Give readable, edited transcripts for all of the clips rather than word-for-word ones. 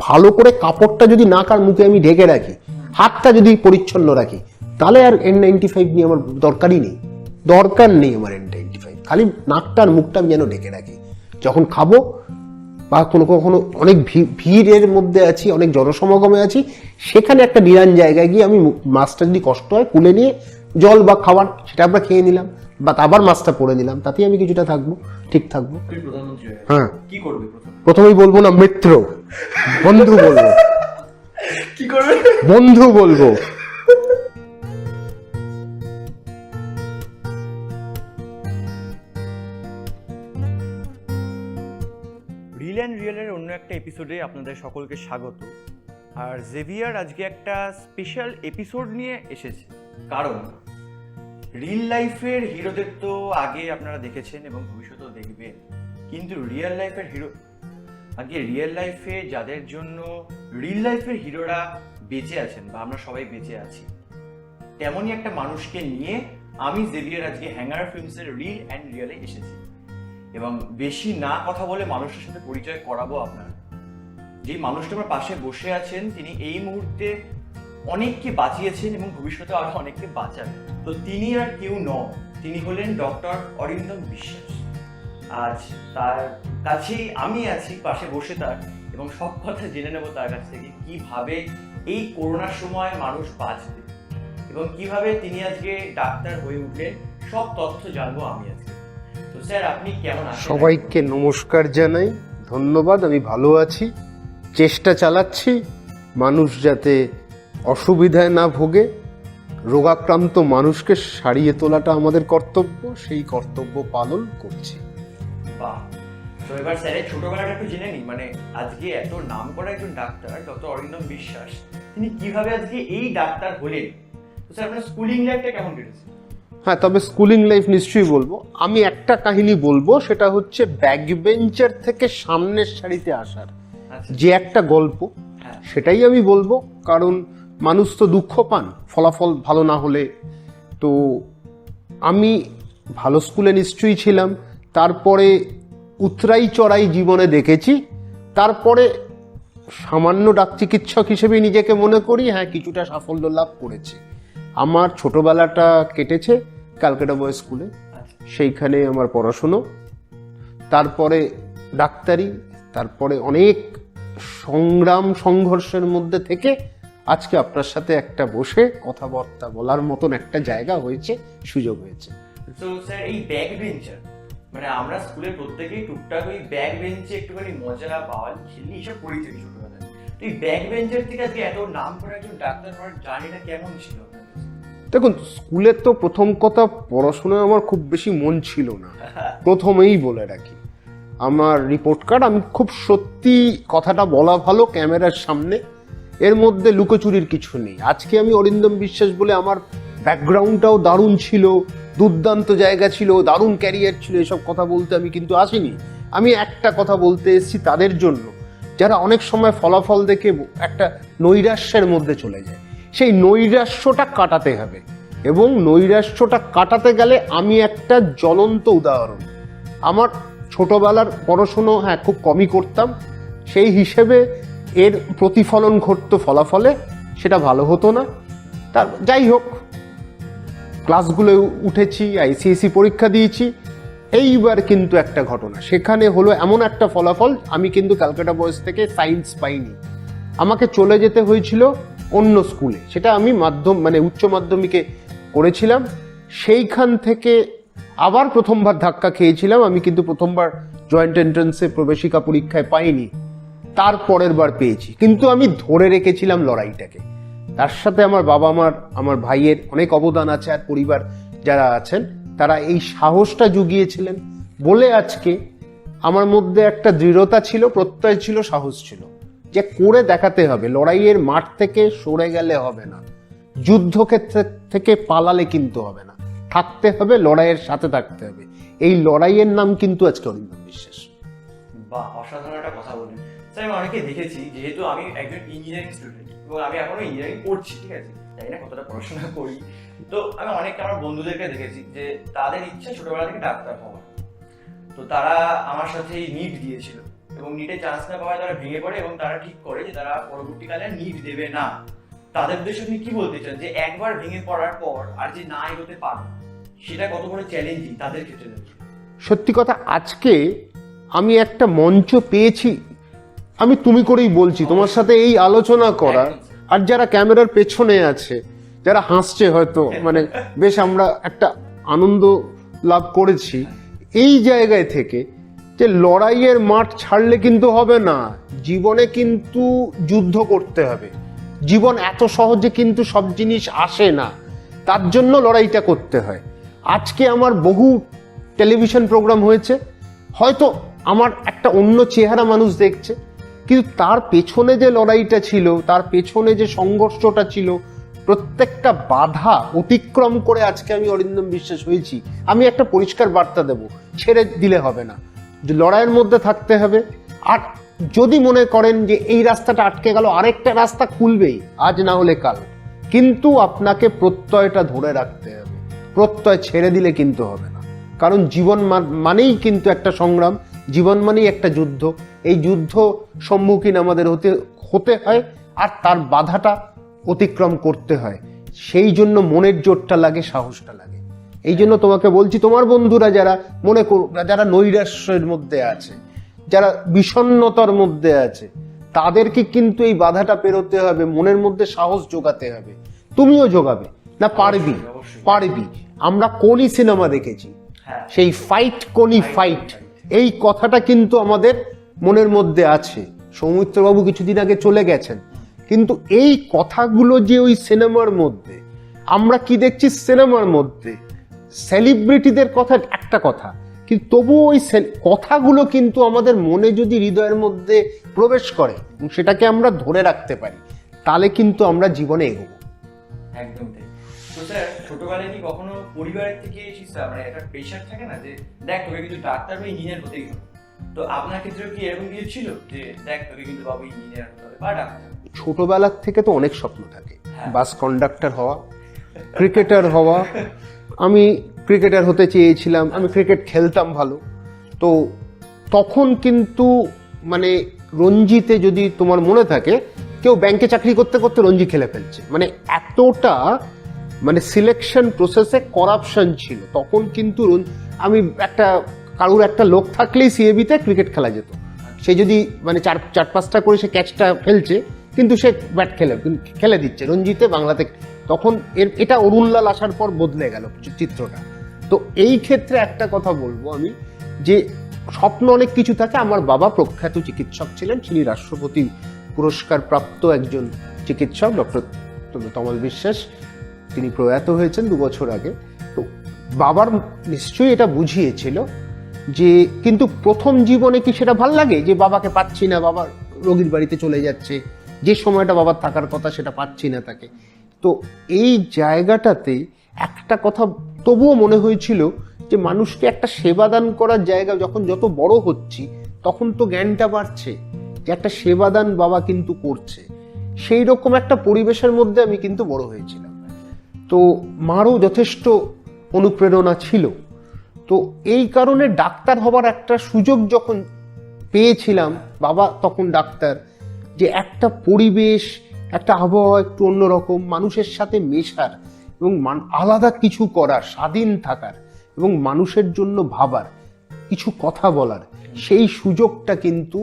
ভালো করে কাপড়টা যদি নাক আর মুখে আমি ঢেকে রাখি, হাতটা যদি পরিচ্ছন্ন রাখি, তাহলে আর N95 নিয়ে আমার দরকার নেই আমার N95। খালি নাকটা আর মুখটা আমি যেন ঢেকে রাখি। যখন খাবো বা কখনো অনেক ভিড়ের মধ্যে আছি, অনেক জনসমাগমে আছি, সেখানে একটা নিরান জায়গায় গিয়ে আমি মাছটা যদি কষ্ট হয় কুলে নিয়ে জল বা খাবার সেটা আমরা খেয়ে নিলাম, বা আবার মাছটা পরে নিলাম, তাতেই আমি কিছুটা থাকবো, ঠিক থাকবো। হ্যাঁ, কি করবে প্রথমেই বলবো না মিত্র, বন্ধু বলবো। কি করবে? বন্ধু বলবো। রিল অ্যান্ড রিয়েলের অন্য একটা এপিসোডে আপনাদের সকলকে স্বাগত। আর জেভিয়ার আজকে একটা স্পেশাল এপিসোড নিয়ে এসেছে, কারণ রিল লাইফের হিরোদের তো আগে আপনারা দেখেছেন এবং ভবিষ্যতেও দেখবেন, কিন্তু রিয়েল লাইফে যাদের জন্য রিল লাইফের হিরোরা বেঁচে আছেন বা আমরা সবাই বেঁচে আছি, তেমনই একটা মানুষকে নিয়ে আমি জেভিয়ার আজকে হ্যাঙ্গার ফিল্মসের রিল অ্যান্ড রিয়েলে এসেছি এবং বেশি না কথা বলে মানুষটার সাথে পরিচয় করাবো আপনার। যে মানুষটা আমার পাশে বসে আছেন, তিনি এই মুহূর্তে অনেককে বাঁচিয়েছেন এবং ভবিষ্যতে আরো অনেককে বাঁচাবেন। তো তিনি আর কেউ নন, তিনি হলেন ডক্টর অরিন্দম বিশ্বাস। আজ তার কাছেই আমি আছি, পাশে বসে তার, এবং সব কথা জেনে নেব তার কাছ থেকে কিভাবে এই করোনার সময় মানুষ বাঁচবে এবং কিভাবে তিনি আজকে ডাক্তার হয়ে উঠলেন, সব তথ্য জানবো আমি আজকে। তো স্যার, আপনি কেমন আছেন? সবাইকে নমস্কার জানাই, ধন্যবাদ। আমি ভালো আছি, চেষ্টা চালাচ্ছি মানুষ যাতে অসুবিধায় না ভোগে। রোগাক্রান্ত মানুষকে সারিয়ে তোলাটা আমাদের কর্তব্য, সেই কর্তব্য পালন করছি। বাহ। তো এবার স্যারের ছোটবেলাটা একটু জেনে নিই, মানে আজকে এত নাম করা একজন ডাক্তার ডক্টর অরিন্দম বিশ্বাস, তিনি কিভাবে আজকে এই ডাক্তার হলেন? তো স্যার, আপনার স্কুলিং লাইফটা কেমন কেটেছে? হ্যাঁ, তবে স্কুলিং লাইফ নিশ্চয়ই বলবো। আমি একটা কাহিনী বলবো, সেটা হচ্ছে ব্যাক বেঞ্চের থেকে সামনের সারিতে আসার যে একটা গল্প, সেটাই আমি বলবো। কারণ মানুষ তো দুঃখ পান ফলাফল ভালো না হলে। তো আমি ভালো স্কুলে নিশ্চয়ই ছিলাম, তারপরে উতরাই চড়াই জীবনে দেখেছি, তারপরে সামান্য ডাক চিকিৎসক হিসেবে নিজেকে মনে করি হ্যাঁ কিছুটা সাফল্য লাভ করেছি। আমার ছোটবেলাটা কেটেছে ক্যালকাটা বয়েজ স্কুলে, সেইখানে আমার পড়াশুনো, তারপরে ডাক্তারি, তারপরে অনেক সংগ্রাম সংঘর্ষের মধ্যে থেকে আজকে আপনার সাথে একটা বসে কথাবার্তা বলার মতন একটা জায়গা হয়েছে, সুযোগ হয়েছে। তো স্যার, এই ব্যাক বেঞ্চার, মানে আমরা স্কুলে প্রত্যেকেই টুকটাক ওই ব্যাক বেঞ্চে একটুখানি মজা বাওয়াল খেলি, এসব করি থেকে ছোটবেলায়। তো এই ব্যাক বেঞ্চার থেকে আজকে এত নাম করা একজন ডাক্তার হওয়ার জার্নিটা কেমন ছিল? দেখুন, স্কুলে তো প্রথম কথা পড়াশোনায় আমার খুব বেশি মন ছিল না, প্রথমেই বলে রাখি। আমার রিপোর্ট কার্ড, আমি খুব সত্যি কথাটা বলা ভালো ক্যামেরার সামনে, এর মধ্যে লুকোচুরির কিছু নেই। আজকে আমি অরিন্দম বিশ্বাস বলে আমার ব্যাকগ্রাউন্ডটাও দারুণ ছিল, দুর্দান্ত জায়গা ছিল, দারুণ ক্যারিয়ার ছিল, এসব কথা বলতে আমি কিন্তু আসিনি। আমি একটা কথা বলতে এসেছি তাদের জন্য যারা অনেক সময় ফলাফল দেখে একটা নৈরাশ্যের মধ্যে চলে যায়। সেই নৈরাশ্যটা কাটাতে হবে, এবং নৈরাশ্যটা কাটাতে গেলে আমি একটা জ্বলন্ত উদাহরণ। আমার ছোটবেলার পড়াশুনো হ্যাঁ খুব কমই করতাম, সেই হিসেবে এর প্রতিফলন ঘটতো ফলাফলে, সেটা ভালো হতো না। তার যাই হোক, ক্লাসগুলো উঠেছি, আইসিএসসি পরীক্ষা দিয়েছি। এইবার কিন্তু একটা ঘটনা সেখানে হলো, এমন একটা ফলাফল, আমি কিন্তু ক্যালকাটা বয়েজ থেকে সায়েন্স পাইনি, আমাকে চলে যেতে হয়েছিল অন্য স্কুলে। সেটা আমি উচ্চ মাধ্যমিকে করেছিলাম, সেইখান থেকে আবার প্রথমবার ধাক্কা খেয়েছিলাম। আমি কিন্তু প্রথমবার জয়েন্ট এন্ট্রান্সে প্রবেশিকা পরীক্ষায় পাইনি, তারপরের বার পেয়েছি। কিন্তু আমি ধরে রেখেছিলাম লড়াইটাকে। তার সাথে আমার বাবা মার, আমার ভাইয়ের অনেক অবদান আছে, আর পরিবার যারা আছেন তারা এই সাহসটা জুগিয়েছিলেন বলে আজকে আমার মধ্যে একটা দৃঢ়তা ছিল, প্রত্যয় ছিল, সাহস ছিল যে করে দেখাতে হবে। লড়াইয়ের মাঠ থেকে সরে গেলে হবে না, যুদ্ধক্ষেত্র থেকে পালালে কিন্তু হবে না, থাকতে হবে, লড়াইয়ের সাথে থাকতে হবে। এই লড়াইয়ের নাম কিন্তু আজকে অরিন্দম বিশ্বাস। বাহ, অসাধারণ একটা কথা বলেন স্যার। আমি অনেকে দেখেছি, যেহেতু আমি একজন ইঞ্জিনিয়ারিং স্টুডেন্ট এবং আমি এখনো ইঞ্জিনিয়ারিং পড়ছি, ঠিক আছে, জানি না কতটা পড়াশোনা করি, তো আমি অনেক আমার বন্ধুদেরকে দেখেছি যে তাদের ইচ্ছা ছোটবেলা থেকে ডাক্তার হওয়ার। তো তারা আমার সাথে নিট দিয়েছিল এবং নিটে চান্স না পাওয়ায় তারা ভেঙে পড়ে এবং তারা ঠিক করে যে তারা পরবর্তীকালে নিট দেবে না। তাদের উদ্দেশ্যে আপনি কি বলতে চান যে একবার ভেঙে পড়ার পর আর যে না এগোতে পারে সেটা কত বড় চ্যালেঞ্জিং তাদের ক্ষেত্রে? সত্যি কথা, আজকে আমি একটা মঞ্চ পেয়েছি, আমি তুমি করেই বলছি, তোমার সাথে এই আলোচনা করা। আর যারা ক্যামেরার পেছনে আছে, যারা হাসছে হয়তো, মানে বেশ আমরা একটা আনন্দ লাভ করেছি এই জায়গায় থেকে, যে লড়াইয়ের মাঠ ছাড়লে কিন্তু হবে না, জীবনে কিন্তু যুদ্ধ করতে হবে। জীবন এত সহজে কিন্তু সব জিনিস আসে না, তার জন্য লড়াইটা করতে হয়। আজকে আমার বহু টেলিভিশন প্রোগ্রাম হয়েছে, হয়তো আমার একটা অন্য চেহারা মানুষ দেখছে, কিন্তু তার পেছনে যে লড়াইটা ছিল, তার পেছনে যে সংঘর্ষটা ছিল, প্রত্যেকটা বাধা অতিক্রম করে আজকে আমি অরিন্দম বিশ্বাস হয়েছি। আমি একটা পরিষ্কার বার্তা দেব, ছেড়ে দিলে হবে না, যে লড়াইয়ের মধ্যে থাকতে হবে। আর যদি মনে করেন যে এই রাস্তাটা আটকে গেল, আরেকটা রাস্তা খুলবেই, আজ না হলে কাল, কিন্তু আপনাকে প্রত্যয়টা ধরে রাখতে হবে। প্রত্যয় ছেড়ে দিলে কিন্তু হবে না, কারণ জীবন মানেই কিন্তু একটা সংগ্রাম, জীবন মানেই একটা যুদ্ধ। এই যুদ্ধ সম্মুখীন আমাদের হতে হয়, আর তার বাধাটা অতিক্রম করতে হয়। সেই জন্য মনের জোরটা লাগে, সাহসটা লাগে। এই জন্য তোমাকে বলছি, তোমার বন্ধুরা যারা যারা নৈরাশ্যের মধ্যে আছে, যারা বিষণ্ণতার মধ্যে আছে, তাদেরকে কিন্তু এই বাধাটা পেরোতে হবে, মনের মধ্যে সাহস জোগাতে হবে। তুমিও জোগাবে না? পারবি। আমরা কোনি সিনেমা দেখেছি, সেই ফাইট কোনি ফাইট, এই কথাটা কিন্তু আমাদের মনের মধ্যে আছে। সৌমিত্রবাবু কিছুদিন আগে চলে গেছেন, কিন্তু এই কথাগুলো যে ওই সিনেমার মধ্যে, আমরা কি দেখছি সিনেমার মধ্যে সেলিব্রিটিদের কথা একটা কথা, কিন্তু তবুও ওই কথাগুলো কিন্তু আমাদের মনে যদি হৃদয়ের মধ্যে প্রবেশ করে এবং সেটাকে আমরা ধরে রাখতে পারি, তাহলে কিন্তু আমরা জীবনে এগোবো। একদম তাই। তো স্যার, ছোটবেলায় কি কখনো পরিবারের থেকে মানে একটা প্রেশার থাকে না যে দেখ তোকে কিন্তু ডাক্তার বা ইঞ্জিনিয়ার হতেই হবে? তো আপনার ক্ষেত্রেও কি এরকম কিছু ছিল যে দেখ তোকে কিন্তু বাবু ইঞ্জিনিয়ার হতে হবে বা ডাক্তার? ছোটবেলার থেকে তো অনেক স্বপ্ন থাকে, বাস কন্ডাক্টর হওয়া, ক্রিকেটার হওয়া। আমি ক্রিকেটার হতে চেয়েছিলাম, আমি ক্রিকেট খেলতাম ভালো। তো তখন কিন্তু মানে রঞ্জিতে যদি তোমার মনে থাকে, কেউ ব্যাংকে চাকরি করতে করতে রঞ্জি খেলে ফেলছে, মানে এতটা মানে সিলেকশন প্রসেসে করাপশন ছিল তখন। কিন্তু আমি কারুর একটা লোক থাকলেই সিএবিতে ক্রিকেট খেলা যেত। সে যদি মানে চার পাঁচটা করে সে ক্যাচটা ফেলছে, কিন্তু সে ব্যাট খেলে দিচ্ছে রঞ্জিতে, বাংলাতে। তখন এটা অরুণলাল আসার পর বদলে গেল চিত্রটা। তো এই ক্ষেত্রে একটা কথা বলবো আমি, যে স্বপ্ন অনেক কিছু থাকে। আমার বাবা প্রখ্যাত চিকিৎসক ছিলেন, তিনি রাষ্ট্রপতি পুরস্কার প্রাপ্ত একজন চিকিৎসক, ডক্টর তমাল বিশ্বাস। তিনি প্রয়াত হয়েছেন 2 বছর আগে। তো বাবার নিশ্চয়ই এটা বুঝিয়েছিল যে, কিন্তু প্রথম জীবনে কি সেটা ভাল লাগে যে বাবাকে পাচ্ছি না, বাবা রোগীর বাড়িতে চলে যাচ্ছে, যে সময়টা বাবার থাকার কথা সেটা পাচ্ছি না তাকে। তো এই জায়গাটাতে একটা কথা তবুও মনে হয়েছিল যে মানুষকে একটা সেবাদান করার জায়গা, যখন যত বড় হচ্ছি তখন তো জ্ঞানটা বাড়ছে যে একটা সেবাদান বাবা কিন্তু করছে। সেই রকম একটা পরিবেশের মধ্যে আমি কিন্তু বড় হয়েছিলাম। তো মারও যথেষ্ট অনুপ্রেরণা ছিল। তো এই কারণে ডাক্তার হবার একটা সুযোগ যখন পেয়েছিলাম, বাবা তখন ডাক্তার, যে একটা পরিবেশ, একটা আবহাওয়া একটু অন্যরকম, মানুষের সাথে মেশার এবং আলাদা কিছু করার, স্বাধীন থাকার এবং মানুষের জন্য ভাবার, কিছু কথা বলার, সেই সুযোগটা কিন্তু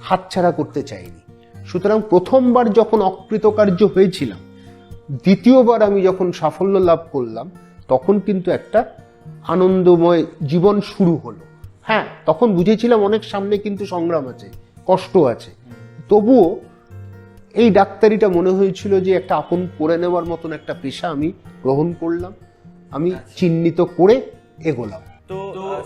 হাতছাড়া করতে চাইনি। সুতরাং প্রথমবার যখন অকৃতকার্য হয়েছিলাম, দ্বিতীয়বার আমি যখন সাফল্য লাভ করলাম, তখন কিন্তু একটা আনন্দময় জীবন শুরু হলো। হ্যাঁ, তখন বুঝেছিলাম অনেক সামনে কিন্তু সংগ্রাম আছে, কষ্ট আছে। তবুও এই ডাক্তারিটা মনে হয়েছিল যে একটা আপন করে নেওয়ার মতন একটা পেশা আমি গ্রহণ করলাম, আমি চিহ্নিত করে এগোলাম। তো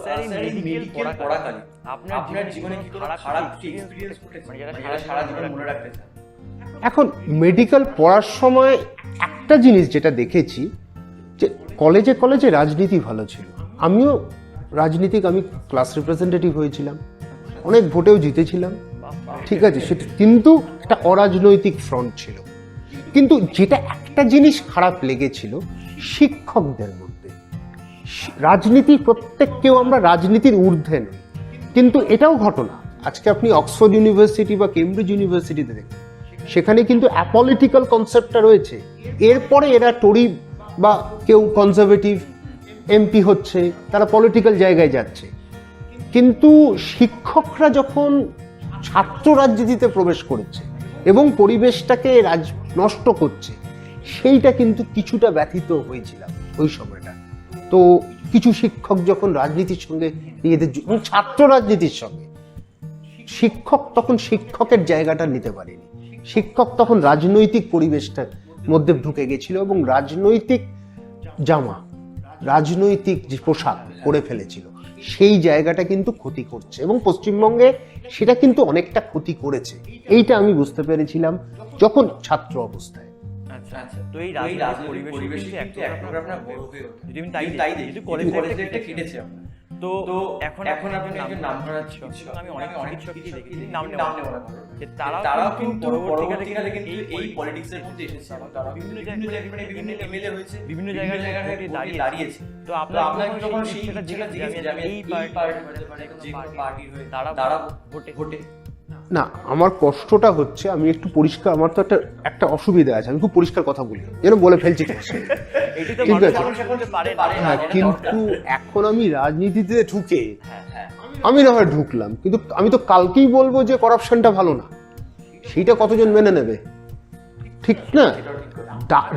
স্যার, এই মেডিকেল পড়াকালীন আপনার জীবনে কি কোনো খারাপ এক্সপেরিয়েন্স ঘটেছে মানে যেটা সারা জীবন মনে রাখতে চান? এখন মেডিকেল পড়ার সময় একটা জিনিস যেটা দেখেছি, যে কলেজে রাজনীতি ভালো ছিল। আমিও রাজনীতিক, আমি ক্লাস রিপ্রেজেন্টেটিভ হয়েছিলাম, অনেক ভোটেও জিতেছিলাম, ঠিক আছে, সেটা কিন্তু একটা অরাজনৈতিক ফ্রন্ট ছিল। কিন্তু যেটা একটা জিনিস খারাপ লেগেছিল, শিক্ষকদের মধ্যে রাজনীতি, প্রত্যেককেও আমরা রাজনীতির ঊর্ধ্বে নই, কিন্তু এটাও ঘটনা আজকে আপনি অক্সফোর্ড ইউনিভার্সিটি বা কেমব্রিজ ইউনিভার্সিটিতে দেখুন, সেখানে কিন্তু অ্যাপলিটিক্যাল কনসেপ্টটা রয়েছে। এরপরে এরা টোরি বা কেউ কনজারভেটিভ এমপি হচ্ছে, তারা পলিটিক্যাল জায়গায় যাচ্ছে। কিন্তু শিক্ষকরা যখন ছাত্র রাজনীতিতে প্রবেশ করেছে এবং পরিবেশটাকে নষ্ট করছে, সেইটা কিন্তু কিছুটা ব্যথিত হয়েছিলাম ওই সময়টা। তো কিছু শিক্ষক যখন রাজনীতির সঙ্গে নিজেদের ছাত্র রাজনীতির সঙ্গে, শিক্ষক তখন শিক্ষকের জায়গাটা নিতে পারেনি। শিক্ষক তখন রাজনৈতিক পরিবেশটার মধ্যে ঢুকে গেছিল এবং রাজনৈতিক জামা, রাজনৈতিক যে পোশাক করে ফেলেছিল, সেই জায়গাটা কিন্তু ক্ষতি করছে এবং পশ্চিমবঙ্গে সেটা কিন্তু অনেকটা ক্ষতি করেছে। এইটা আমি বুঝতে পেরেছিলাম যখন ছাত্র অবস্থায়। আচ্ছা আচ্ছা, তো এই রাজনৈতিক পরিবেশ কিন্তু একবার আপনার বড় হয়ে ওঠে, যদি আমি তাই দিই, কিন্তু কলেজে একটা কেটেছে আপনার। তো এখন আপনি একজন নামকরা শিক্ষক, আমি অনেক শিক্ষকই দেখেছি নাম নেওয়া যে তারাও কিন্তু পরবর্তীকালে কিন্তু এই পলিটিক্সের মধ্যে এসেছে এবং তারা বিভিন্ন জায়গায় বিভিন্ন এমএলএ হয়েছে, বিভিন্ন জায়গায় দাঁড়িয়েছে। তো আপনার যখন সেই ইচ্ছাটা জিজ্ঞেস যে আমি এই পার্টির হয়ে তারা ভোটে না, আমার কষ্টটা হচ্ছে, আমি একটু পরিষ্কার, আমার তো একটা অসুবিধা আছে, আমি খুব পরিষ্কার কথা বলি, যেন বলে ফেলছি ঠিক আছে। হ্যাঁ, কিন্তু এখন আমি রাজনীতিতে ঢুকে আমি না হয় ঢুকলাম, কিন্তু আমি তো কালকেই বলবো যে করাপশনটা ভালো না, সেইটা কতজন মেনে নেবে? ঠিক না?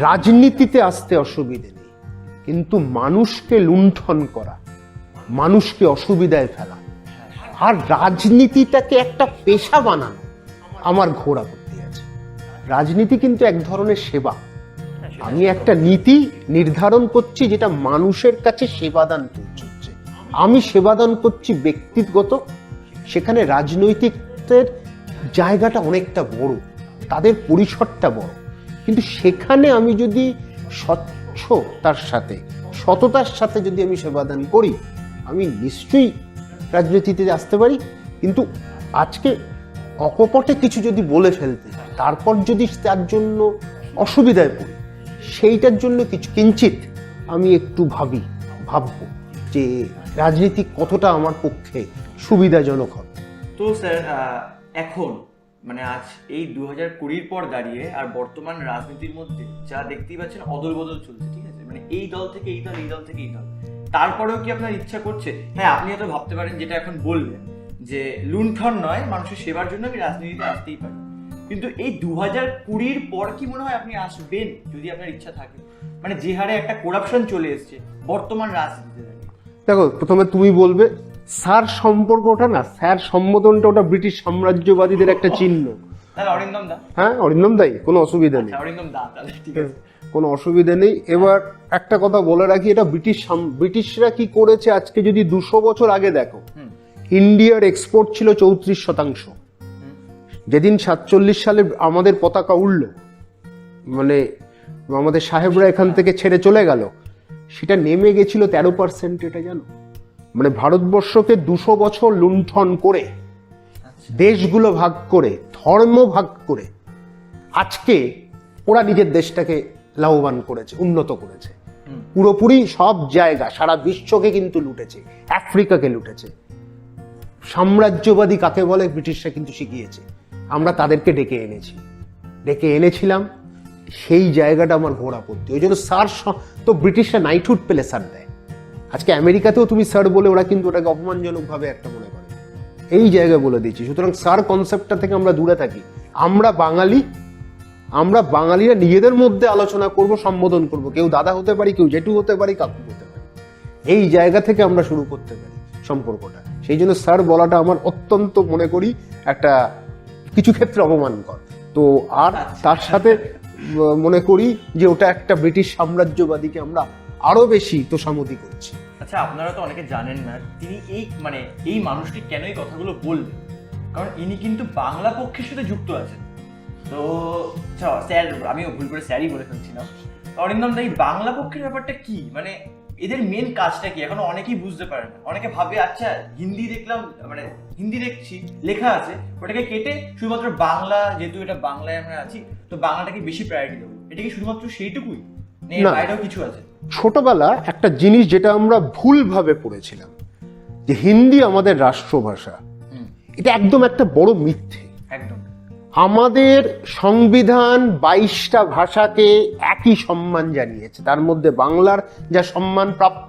রাজনীতিতে আসতে অসুবিধে নেই, কিন্তু মানুষকে লুণ্ঠন করা, মানুষকে অসুবিধায় ফেলা আর রাজনীতিটাকে একটা পেশা বানানো আমার ঘোর আপত্তি আছে। রাজনীতি কিন্তু এক ধরনের সেবা। আমি একটা নীতি নির্ধারণ করছি যেটা মানুষের কাছে সেবাদান পৌঁছচ্ছে, আমি সেবাদান করছি ব্যক্তিগত, সেখানে রাজনৈতিকদের জায়গাটা অনেকটা বড়, তাদের পরিসরটা বড়, কিন্তু সেখানে আমি যদি স্বচ্ছতার সাথে, সততার সাথে যদি আমি সেবাদান করি, আমি নিশ্চয়ই রাজনীতিতে আসতে পারি। কিন্তু আজকে অকপটে কিছু যদি বলে ফেলতে, তারপর যদি তার জন্য অসুবিধায় পড়ি, সেইটার জন্য কিঞ্চিত আমি একটু ভাববো যে রাজনীতি কতটা আমার পক্ষে সুবিধাজনক হবে। তো স্যার, এখন মানে আজ এই 2020 পর দাঁড়িয়ে আর বর্তমান রাজনীতির মধ্যে যা দেখতেই পাচ্ছেন অদল বদল চলছে, ঠিক আছে, মানে এই দল থেকে এই দল, এই দল থেকে এই দল, তারপরেও কি আপনার ইচ্ছা করছে? হ্যাঁ, আপনি হয়তো ভাবতে পারেন যেটা এখন বললেন যে লুণ্ঠন নয়, মানুষের সেবার জন্য আমি রাজনীতিতে আসতেই পারি, কিন্তু এই 2020 পর কি মনে হয় আপনি আসবেন যদি আপনার ইচ্ছা থাকে? মানে যে হারে একটা করাপশন চলে এসছে বর্তমান রাজনীতিতে। দেখো, প্রথমে তুমি বলবে স্যার সম্পর্কটা না, স্যার সম্বোধনটা ওটা ব্রিটিশ সাম্রাজ্যবাদীদের একটা চিহ্ন। অরিন্দম দা, হ্যাঁ অরিন্দম দাই, কোনো অসুবিধা নেই, অরিন্দম দা, ঠিক আছে, কোনো অসুবিধা নেই। এবার একটা কথা বলে রাখি, এটা ব্রিটিশরা কি করেছে আজকে যদি 200 বছর আগে দেখো, ইন্ডিয়ার এক্সপোর্ট ছিল 34%। যেদিন 47 সালে আমাদের পতাকা উড়ল, মানে আমাদের সাহেবরা এখান থেকে ছেড়ে চলে গেল, সেটা নেমে গেছিল 13%। এটা জানো? মানে ভারতবর্ষকে 200 বছর লুণ্ঠন করে, দেশগুলো ভাগ করে, ধর্ম ভাগ করে, আজকে ওরা নিজের দেশটাকে লাভবান করেছে, উন্নত করেছে পুরোপুরি। সব জায়গা, সারা বিশ্বকে কিন্তু লুটেছে, আফ্রিকাকে লুটেছে। সাম্রাজ্যবাদী কাকে বলে ব্রিটিশরা কিন্তু শিখিয়েছে, আমরা তাদেরকে ডেকে এনেছিলাম। সেই জায়গাটা আমার ঘোর আপত্তি। ওই জন্য স্যার তো ব্রিটিশরা নাইটহুড পেলে স্যার দেয়। আজকে আমেরিকাতেও তুমি স্যার বলে ওরা কিন্তু ওটাকে অপমানজনক ভাবে একটা মনে করে, এই জায়গায় বলে দিচ্ছি। সুতরাং স্যার কনসেপ্টটা থেকে আমরা দূরে থাকি। আমরা বাঙালিরা নিজেদের মধ্যে আলোচনা করব, সম্বোধন করব, কেউ দাদা হতে পারি, কেউ জেঠু হতে পারি, কাকু হতে পারি, এই জায়গা থেকে আমরা শুরু করতে পারি সম্পর্কটা। সেই জন্য স্যার বলাটা আমার অত্যন্ত মনে করি একটা কিছু ক্ষেত্রে অপমানকর। তো আর তার সাথে মনে করি যে ওটা একটা ব্রিটিশ সাম্রাজ্যবাদীকে আমরা আরো বেশি তোষামতি করছি। আচ্ছা, আপনারা তো অনেকে জানেন না তিনি এই মানুষটি কেন এই কথাগুলো বললেন, কারণ ইনি কিন্তু বাংলা পক্ষের সাথে যুক্ত আছেন। তো স্যার, আমিও ভুল করে স্যারই বলে ফেলছিলাম। অরিন্দম দা, এই বাংলা পক্ষের ব্যাপারটা কি, মানে এদের মেন কাজটা কি এখনো অনেকেই বুঝতে পারে না। অনেকে ভাবে আচ্ছা হিন্দি দেখলাম, মানে হিন্দি দেখছি লেখা আছে, ওটাকে কেটে শুধুমাত্র বাংলা, যেহেতু এটা বাংলায় আমরা আছি তো বাংলাটাকে বেশি প্রায়োরিটি দেবো। এটা কি শুধুমাত্র সেইটুকুই, না বাইরেও কিছু আছে? ছোটবেলা একটা জিনিস যেটা আমরা ভুলভাবে পড়েছিলাম যে হিন্দি আমাদের রাষ্ট্রভাষা, এটা একদম একটা বড় মিথ্যে। একদম। আমাদের সংবিধান 22টা ভাষাকে একই সম্মান জানিয়েছে, তার মধ্যে বাংলার যা সম্মান প্রাপ্য,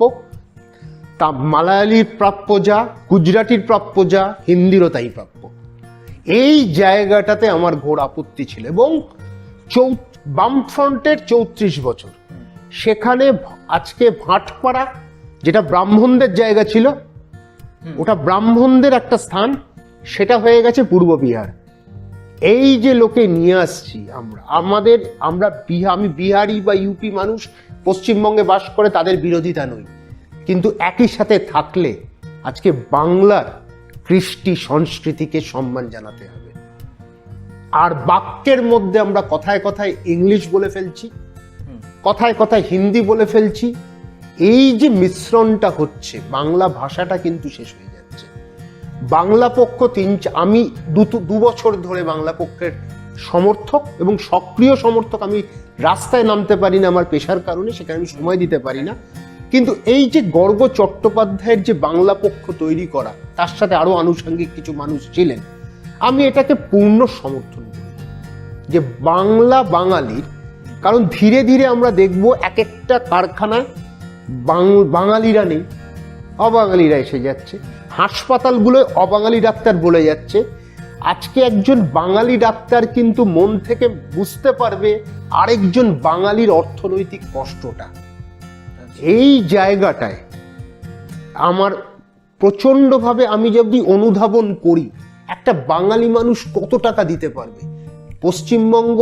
তা মালায়ালির প্রাপ্য যা, গুজরাটির প্রাপ্য যা, হিন্দিরও তাই প্রাপ্য। এই জায়গাটাতে আমার ঘোর আপত্তি ছিল। এবং বামফ্রন্টের 34 বছর, সেখানে আজকে ভাটপাড়া যেটা ব্রাহ্মণদের জায়গা ছিল, ওটা ব্রাহ্মণদের একটা স্থান, সেটা হয়ে গেছে পূর্ব বিহার। এই যে লোকে নিয়ে আসছি আমি বিহারি বা ইউপি মানুষ পশ্চিমবঙ্গে বাস করে, তাদের বিরোধিতা নই, কিন্তু একই সাথে থাকলে আজকে বাংলার কৃষ্টি সংস্কৃতিকে সম্মান জানাতে হবে। আর বাক্যের মধ্যে আমরা কথায় কথায় ইংলিশ বলে ফেলছি, কথায় কথায় হিন্দি বলে ফেলছি। এই যে মিশ্রণটা হচ্ছে, বাংলা ভাষাটা কিন্তু শেষ হয়ে যাচ্ছে। বাংলা পক্ষ আমি 2 বছর ধরে বাংলা পক্ষের সমর্থক এবং সক্রিয় সমর্থক। আমি রাস্তায় নামতে পারি না আমার পেশার কারণে, সেখানে আমি সময় দিতে পারি না, কিন্তু এই যে গর্গ চট্টোপাধ্যায়ের যে বাংলা পক্ষ তৈরি করা, তার সাথে আরো আনুষঙ্গিক কিছু মানুষ ছিলেন, আমি এটাকে পূর্ণ সমর্থন করি যে বাংলা বাঙালির। কারণ ধীরে ধীরে আমরা দেখব এক একটা কারখানায় বাঙালিরা নেই, অবাঙালিরা এসে যাচ্ছে। হাসপাতালগুলোয় অবাঙালি ডাক্তার বলে যাচ্ছে। আজকে একজন বাঙালি ডাক্তার কিন্তু মন থেকে বুঝতে পারবে আরেকজন বাঙালির অর্থনৈতিক কষ্টটা। এই জায়গাটায় আমার প্রচন্ডভাবে, আমি যদি অনুধাবন করি একটা বাঙালি মানুষ কত টাকা দিতে পারবে। পশ্চিমবঙ্গ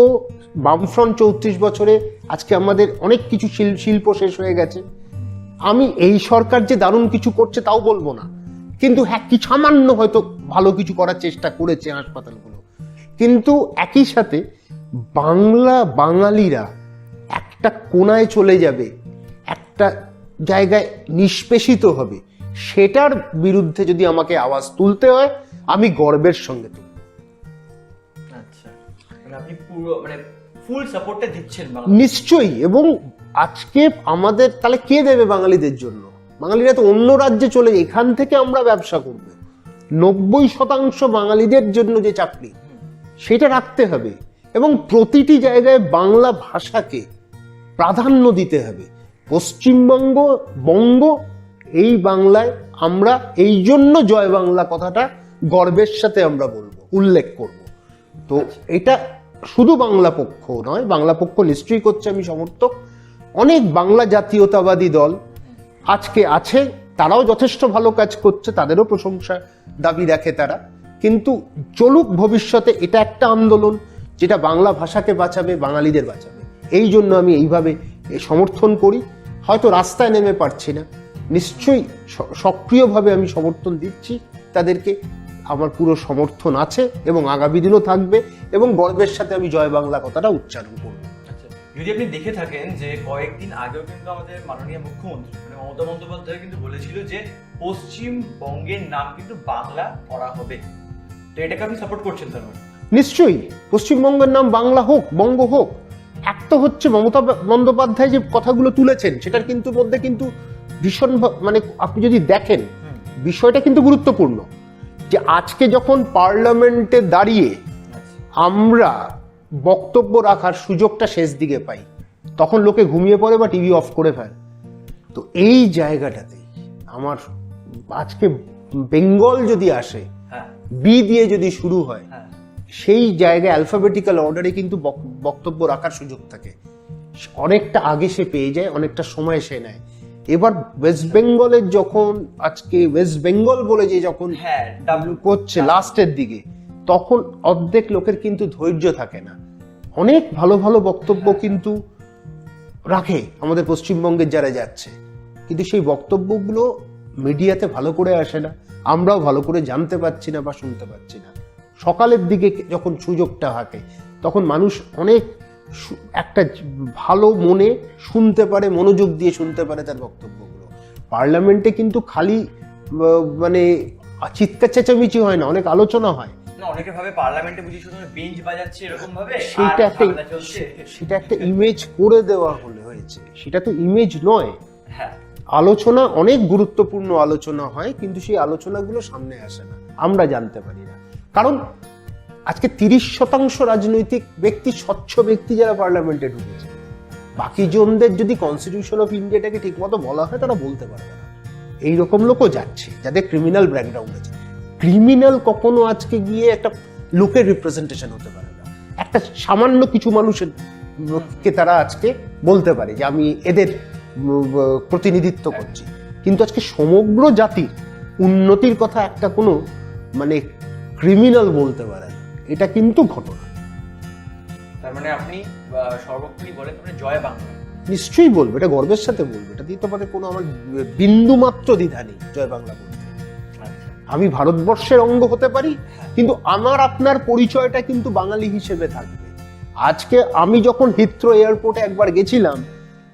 বামফ্রন্ট 34 বছরে আজকে আমাদের অনেক কিছু শিল্প শেষ হয়ে গেছে। আমি এই সরকার যে দারুণ কিছু করছে তাও বলবো না, কিন্তু হ্যাঁ, কি সামান্য হয়তো ভালো কিছু করার চেষ্টা করেছে হাসপাতালগুলো, কিন্তু একই সাথে বাঙালিরা একটা কোনায় চলে যাবে, একটা জায়গায় নিষ্পেষিত হবে, সেটার বিরুদ্ধে যদি আমাকে আওয়াজ তুলতে হয়, আমি গর্বের সঙ্গে তুলব। আচ্ছা, আপনি পুরো ফুল সাপোর্টটা দিচ্ছেন নিশ্চয়ই। এবং আজকে আমাদের তাহলে কে দেবে বাঙালিদের জন্য? বাঙালিরা তো অন্য রাজ্যে চলে, এখান থেকে আমরা ব্যবসা করব। 90% বাঙালিদের জন্য যে চাকরি, সেটা রাখতে হবে এবং প্রতিটি জায়গায় বাংলা ভাষাকে প্রাধান্য দিতে হবে। পশ্চিমবঙ্গ, বঙ্গ, এই বাংলায় আমরা এই জন্য জয় বাংলা কথাটা গর্বের সাথে আমরা বলবো, উল্লেখ করব। তো এটা শুধু বাংলা পক্ষ নয়, বাংলা পক্ষ নিশ্চয়ই করছে, আমি সমর্থক। অনেক বাংলা জাতীয়তাবাদী দল আজকে আছে, তারাও যথেষ্ট ভালো কাজ করছে, তাদেরও প্রশংসা দাবি রাখে তারা। কিন্তু চলুক ভবিষ্যতে এটা একটা আন্দোলন যেটা বাংলা ভাষাকে বাঁচাবে, বাঙালিদের বাঁচাবে। এই জন্য আমি এইভাবে সমর্থন করি। হয়তো রাস্তায় নেমে পারছি না, নিশ্চয়ই সক্রিয়ভাবে আমি সমর্থন দিচ্ছি তাদেরকে। আমার পুরো সমর্থন আছে এবং আগামী দিনও থাকবে, এবং গর্বের সাথে আমি জয় বাংলা কথাটা উচ্চারণ করব। যদি আপনি দেখে থাকেন যে কয়েকদিন আগেও কিন্তু আমাদের মাননীয় মুখ্যমন্ত্রী মমতা বন্দ্যোপাধ্যায় কিন্তু বলেছিল যে পশ্চিমবঙ্গের নাম কিন্তু বাংলা করা হবে, তো এটাকে আপনি সাপোর্ট করছেন তার মানে? নিশ্চয়ই, পশ্চিমবঙ্গের নাম বাংলা হোক, বঙ্গ হোক। একটা হচ্ছে মমতা বন্দ্যোপাধ্যায় যে কথাগুলো তুলেছেন, সেটার কিন্তু মধ্যে কিন্তু ভীষণ আপনি যদি দেখেন বিষয়টা কিন্তু গুরুত্বপূর্ণ, যে আজকে যখন পার্লামেন্টে দাঁড়িয়ে আমরা বক্তব্য রাখার সুযোগটা শেষ দিকে পাই, তখন লোকে ঘুমিয়ে পড়ে বা টিভি অফ করে ফেলে। তো এই জায়গাটাতে আমার আজকে বেঙ্গল যদি আসে, বি দিয়ে যদি শুরু হয়, সেই জায়গায় অ্যালফাবেটিক্যাল অর্ডারে কিন্তু বক্তব্য রাখার সুযোগ থাকে। অনেকটা আগে সে পেয়ে যায়, অনেকটা সময় সে নেয়। এবার ওয়েস্ট বেঙ্গলের যখন আজকে ওয়েস্ট বেঙ্গল বলে যে যখন করছে লাস্টের দিকে, তখন অর্ধেক লোকের কিন্তু ধৈর্য থাকে না। অনেক ভালো ভালো বক্তব্য কিন্তু রাখে আমাদের পশ্চিমবঙ্গের যারা যাচ্ছে, কিন্তু সেই বক্তব্যগুলো মিডিয়াতে ভালো করে আসে না, আমরাও ভালো করে জানতে পারছি না বা শুনতে পাচ্ছি না। সকালের দিকে যখন সুযোগটা থাকে, তখন মানুষ অনেক একটা ভালো মনে শুনতে পারে, মনোযোগ দিয়ে শুনতে পারে তার বক্তব্যগুলো। পার্লামেন্টে কিন্তু খালি চিৎকার চেঁচামেচি হয় না, অনেক আলোচনা হয়। অনেকে ভাবে পার্লামেন্টে বুঝি শুধু বেঞ্চ বাজাচ্ছে এরকম ভাবে, সেটা একটা ইমেজ করে দেওয়া হয়েছে। সেটা তো ইমেজ নয়। আলোচনা, অনেক গুরুত্বপূর্ণ আলোচনা হয়, কিন্তু সেই আলোচনাগুলো সামনে আসে না, আমরা জানতে পারি না। কারণ আজকে 30% রাজনৈতিক ব্যক্তি, স্বচ্ছ ব্যক্তি যারা পার্লামেন্টে ঢুকেছে, বাকি জনদের যদি কনস্টিটিউশন অফ ইন্ডিয়াটাকে ঠিকমতো বলা হয় তারা বলতে পারবে না। এইরকম লোকও যাচ্ছে যাদের ক্রিমিনাল ব্যাকগ্রাউন্ড আছে। ক্রিমিনাল কখনো আজকে গিয়ে একটা লোকের রিপ্রেজেন্টেশন হতে পারে না। একটা সামান্য কিছু মানুষের কে তারা আজকে বলতে পারে যে আমি এদের প্রতিনিধিত্ব করছি, কিন্তু আজকে সমগ্র জাতির উন্নতির কথা একটা কোনো মানে ক্রিমিনাল বলতে পারে না। এটা কিন্তু ঘটনা। তার মানে আপনি সর্বক্ষণই বলেন মানে জয় বাংলা। নিশ্চয়ই বলবো, এটা গর্বের সাথে বলবো, এটা দিয়ে তোমাদের কোনো আমার বিন্দু মাত্র দ্বিধা নেই জয় বাংলা বলতে। আমি ভারতবর্ষের অঙ্গ হতে পারি, কিন্তু আমার আপনার পরিচয়টা কিন্তু বাঙালি হিসেবে থাকবে। আজকে আমি যখন হিথ্রো এয়ারপোর্টে একবার গেছিলাম,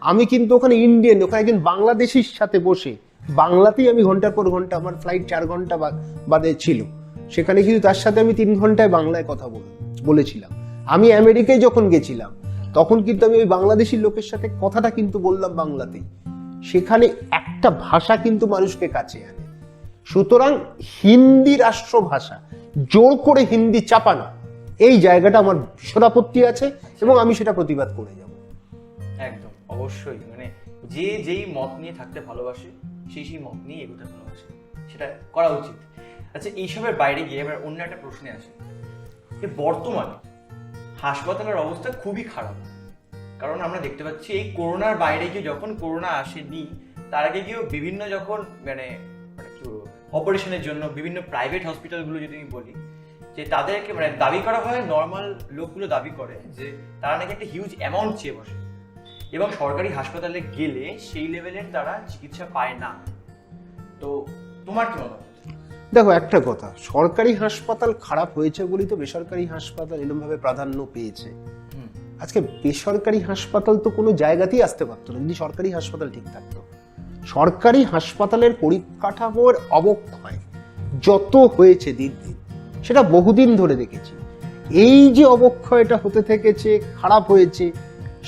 আমি কিন্তু ওখানে ইন্ডিয়ান, ওখানে একজন বাংলাদেশির সাথে বসে বাংলাতেই আমি ঘন্টার পর ঘন্টা, আমার ফ্লাইট 4 ঘন্টা বাদে ছিল, সেখানে কিন্তু তার সাথে আমি 3 ঘন্টায় বাংলায় কথা বলেছিলাম। আমি আমেরিকায় যখন গেছিলাম তখন কিন্তু আমি ওই বাংলাদেশি লোকের সাথে কথাটা কিন্তু বললাম বাংলাতেই। সেখানে একটা ভাষা কিন্তু মানুষকে কাছে আনে। সুতরাং হিন্দি রাষ্ট্রভাষা, জোর করে হিন্দি চাপানো, এই জায়গাটা আমার ভীষণ আপত্তি আছে এবং আমি সেটা প্রতিবাদ করে যাব। একদম অবশ্যই, মানে যে যেই মত নিয়ে থাকতে ভালোবাসে সেই সেই মত নিয়ে এগোতে ভালোবাসে, সেটা করা উচিত। আচ্ছা, এইসবের বাইরে গিয়ে এবার অন্য একটা প্রশ্নে আসে যে বর্তমানে হাসপাতালের অবস্থা খুবই খারাপ। কারণ আমরা দেখতে পাচ্ছি এই করোনার বাইরে গিয়ে, যখন করোনা আসেনি তার আগে গিয়েও বিভিন্ন যখন মানে কি বলবো অপারেশনের জন্য বিভিন্ন প্রাইভেট হসপিটালগুলো যদি আমি বলি, যে তাদেরকে মানে দাবি করা হয়, নর্মাল লোকগুলো দাবি করে যে তারা নাকি একটা হিউজ অ্যামাউন্ট চেয়ে বসে, এবং সরকারি হাসপাতালে গেলে সেই লেভেলের তারা চিকিৎসা পায় না। তো তোমার কি মনে হয়? দেখো, একটা কথা, সরকারি হাসপাতাল খারাপ হয়েছে বলেই তো বেসরকারি হাসপাতাল এরকমভাবে প্রাধান্য পেয়েছে। আজকে বেসরকারি হাসপাতাল তো কোনো জায়গাতেই আসতে পারতো না যদি সরকারি হাসপাতাল ঠিক থাকতো। সরকারি হাসপাতালের পরিকাঠামোর অবক্ষয় যত হয়েছে দিন দিন, সেটা বহুদিন ধরে দেখেছি। এই যে অবক্ষয়টা হতে থেকেছে, খারাপ হয়েছে,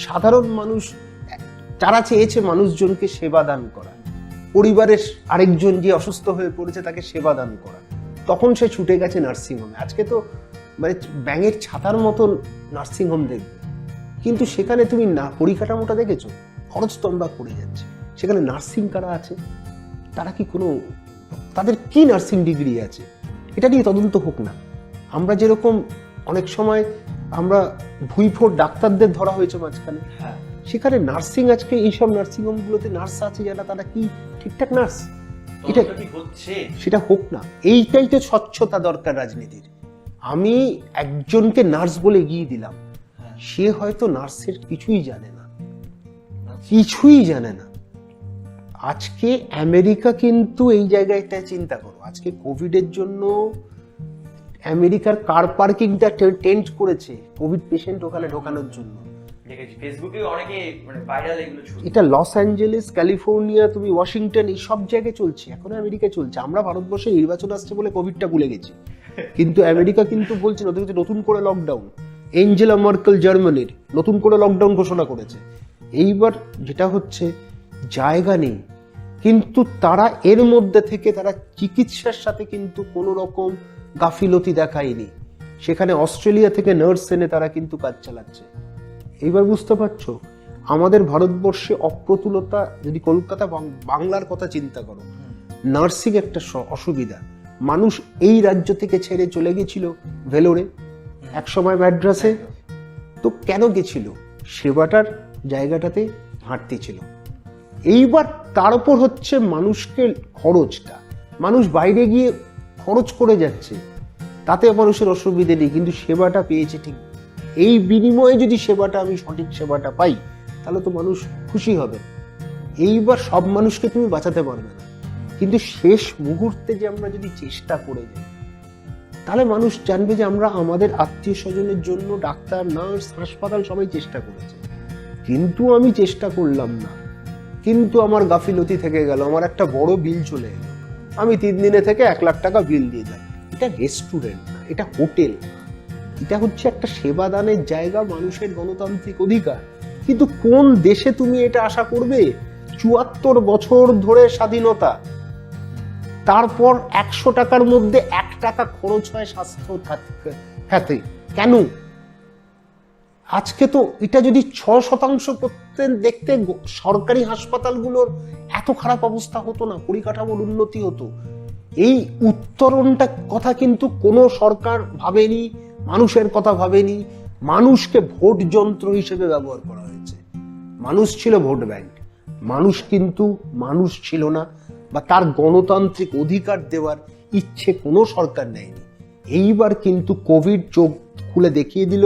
সাধারণ মানুষ যারা চেয়েছে মানুষজনকে সেবা দান করা, পরিবারের আরেকজন যে অসুস্থ হয়ে পড়েছে তাকে সেবা দান করা, তখন সে ছুটে গেছে নার্সিংহোমে। আজকে তো মানে ব্যাঙের ছাতার মতন নার্সিংহোম দেখবে, কিন্তু সেখানে তুমি না পরিকাঠামোটা দেখেছো, খরচ তম্বা পড়ে যাচ্ছে। সেখানে নার্সিং কারা আছে, তারা কি কোনো, তাদের কি নার্সিং ডিগ্রি আছে, এটা নিয়ে তদন্ত হোক না। আমরা যেরকম অনেক সময় আমরা ভুইফোর ডাক্তারদের ধরা হয়েছে মাঝখানে, সেখানে নার্সিং, আজকে এইসব নার্সিংহোমগুলোতে নার্স আছে যারা, তারা কি ঠিকঠাক নার্স? এটা হচ্ছে, সেটা হোক না। এইটাই তো স্বচ্ছতা দরকার রাজনীতির। আমি একজনকে নার্স বলে এগিয়ে দিলাম, সে হয়তো নার্সের কিছুই জানে না, কিছুই জানে না। আজকে আমেরিকা কিন্তু এই জায়গাটা চিন্তা করো, আজকে কোভিডের জন্য আমেরিকার কার পার্কিংটা টেন্ট করেছে কোভিড পেশেন্ট ওখানে ঢোকানোর জন্য। ফেসবুকে অনেকে মানে ভাইরাল এগুলো ছবি। এটা লস অ্যাঞ্জেলেস, ক্যালিফোর্নিয়া, তুমি ওয়াশিংটন, এই সব জায়গায় চলছে, এখন আমেরিকায় চলছে। আমরা ভারতবর্ষে নির্বাচন আসছে বলে কোভিডটা ভুলে গেছি, কিন্তু আমেরিকা কিন্তু বলছে নতুন করে লকডাউন। এঞ্জেলা মার্কেল জার্মানির নতুন করে লকডাউন ঘোষণা করেছে। এইবার যেটা হচ্ছে, জায়গা নেই, কিন্তু তারা এর মধ্যে থেকে তারা চিকিৎসার সাথে কিন্তু কোনো রকম গাফিলতি দেখায়নি। সেখানে অস্ট্রেলিয়া থেকে নার্স এনে তারা কিন্তু কাজ চালাচ্ছে। এইবার বুঝতে পারছো আমাদের ভারতবর্ষে অপ্রতুলতা। যদি কলকাতা বাংলার কথা চিন্তা করো, নার্সিং একটা অসুবিধা। মানুষ এই রাজ্য থেকে ছেড়ে চলে গেছিল ভেলোরে, একসময় ম্যাড্রাসে, তো কেন গেছিল? সেবাটার জায়গাটাতে ঘাটতি ছিল। এইবার তার উপর হচ্ছে মানুষকে খরচটা, মানুষ বাইরে গিয়ে খরচ করে যাচ্ছে, তাতে মানুষের অসুবিধে নেই, কিন্তু সেবাটা পেয়েছে ঠিক। এই বিনিময়ে যদি সেবাটা, আমি সঠিক সেবাটা পাই, তাহলে তো মানুষ খুশি হবে। এইবার সব মানুষকে তুমি বাঁচাতে পারবে না, কিন্তু শেষ মুহূর্তে যে আমরা যদি চেষ্টা করে যাই, তাহলে মানুষ জানবে যে আমরা আমাদের আত্মীয় স্বজনের জন্য ডাক্তার, নার্স, হাসপাতাল সবাই চেষ্টা করেছে, কিন্তু আমি চেষ্টা করলাম না, কিন্তু আমার গাফিলতি থেকে গেল, আমার একটা বড় বিল চলে এলো, আমি 3 দিনে থেকে 1 লাখ টাকা বিল দিয়ে যাই। এটা রেস্টুরেন্ট না, এটা হোটেল না, এটা হচ্ছে একটা সেবা দানের জায়গা, মানুষের গণতান্ত্রিক অধিকার। কিন্তু কোন দেশে তুমি এটা আশা করবে 74 বছর ধরে স্বাধীনতা, তারপর 100 টাকার মধ্যে 1 টাকা খরচ হয় স্বাস্থ্য খাতে। কেন? আজকে তো এটা যদি 6% করতে দেখতে সরকারি হাসপাতালগুলোর এত খারাপ অবস্থা হতো না, পরিকাঠামোর উন্নতি হতো। এই উত্তরণটা কথা কিন্তু কোনো সরকার ভাবেনি, মানুষের কথা ভাবেনি। মানুষকে ভোট যন্ত্র হিসেবে ব্যবহার করা হয়েছে। মানুষ ছিল ভোট ব্যাংক, মানুষ কিন্তু মানুষ ছিল না, বা তার গণতান্ত্রিক অধিকার দেওয়ার ইচ্ছে কোনো সরকার নেয়নি। এইবার কিন্তু কোভিড চোখ খুলে দেখিয়ে দিল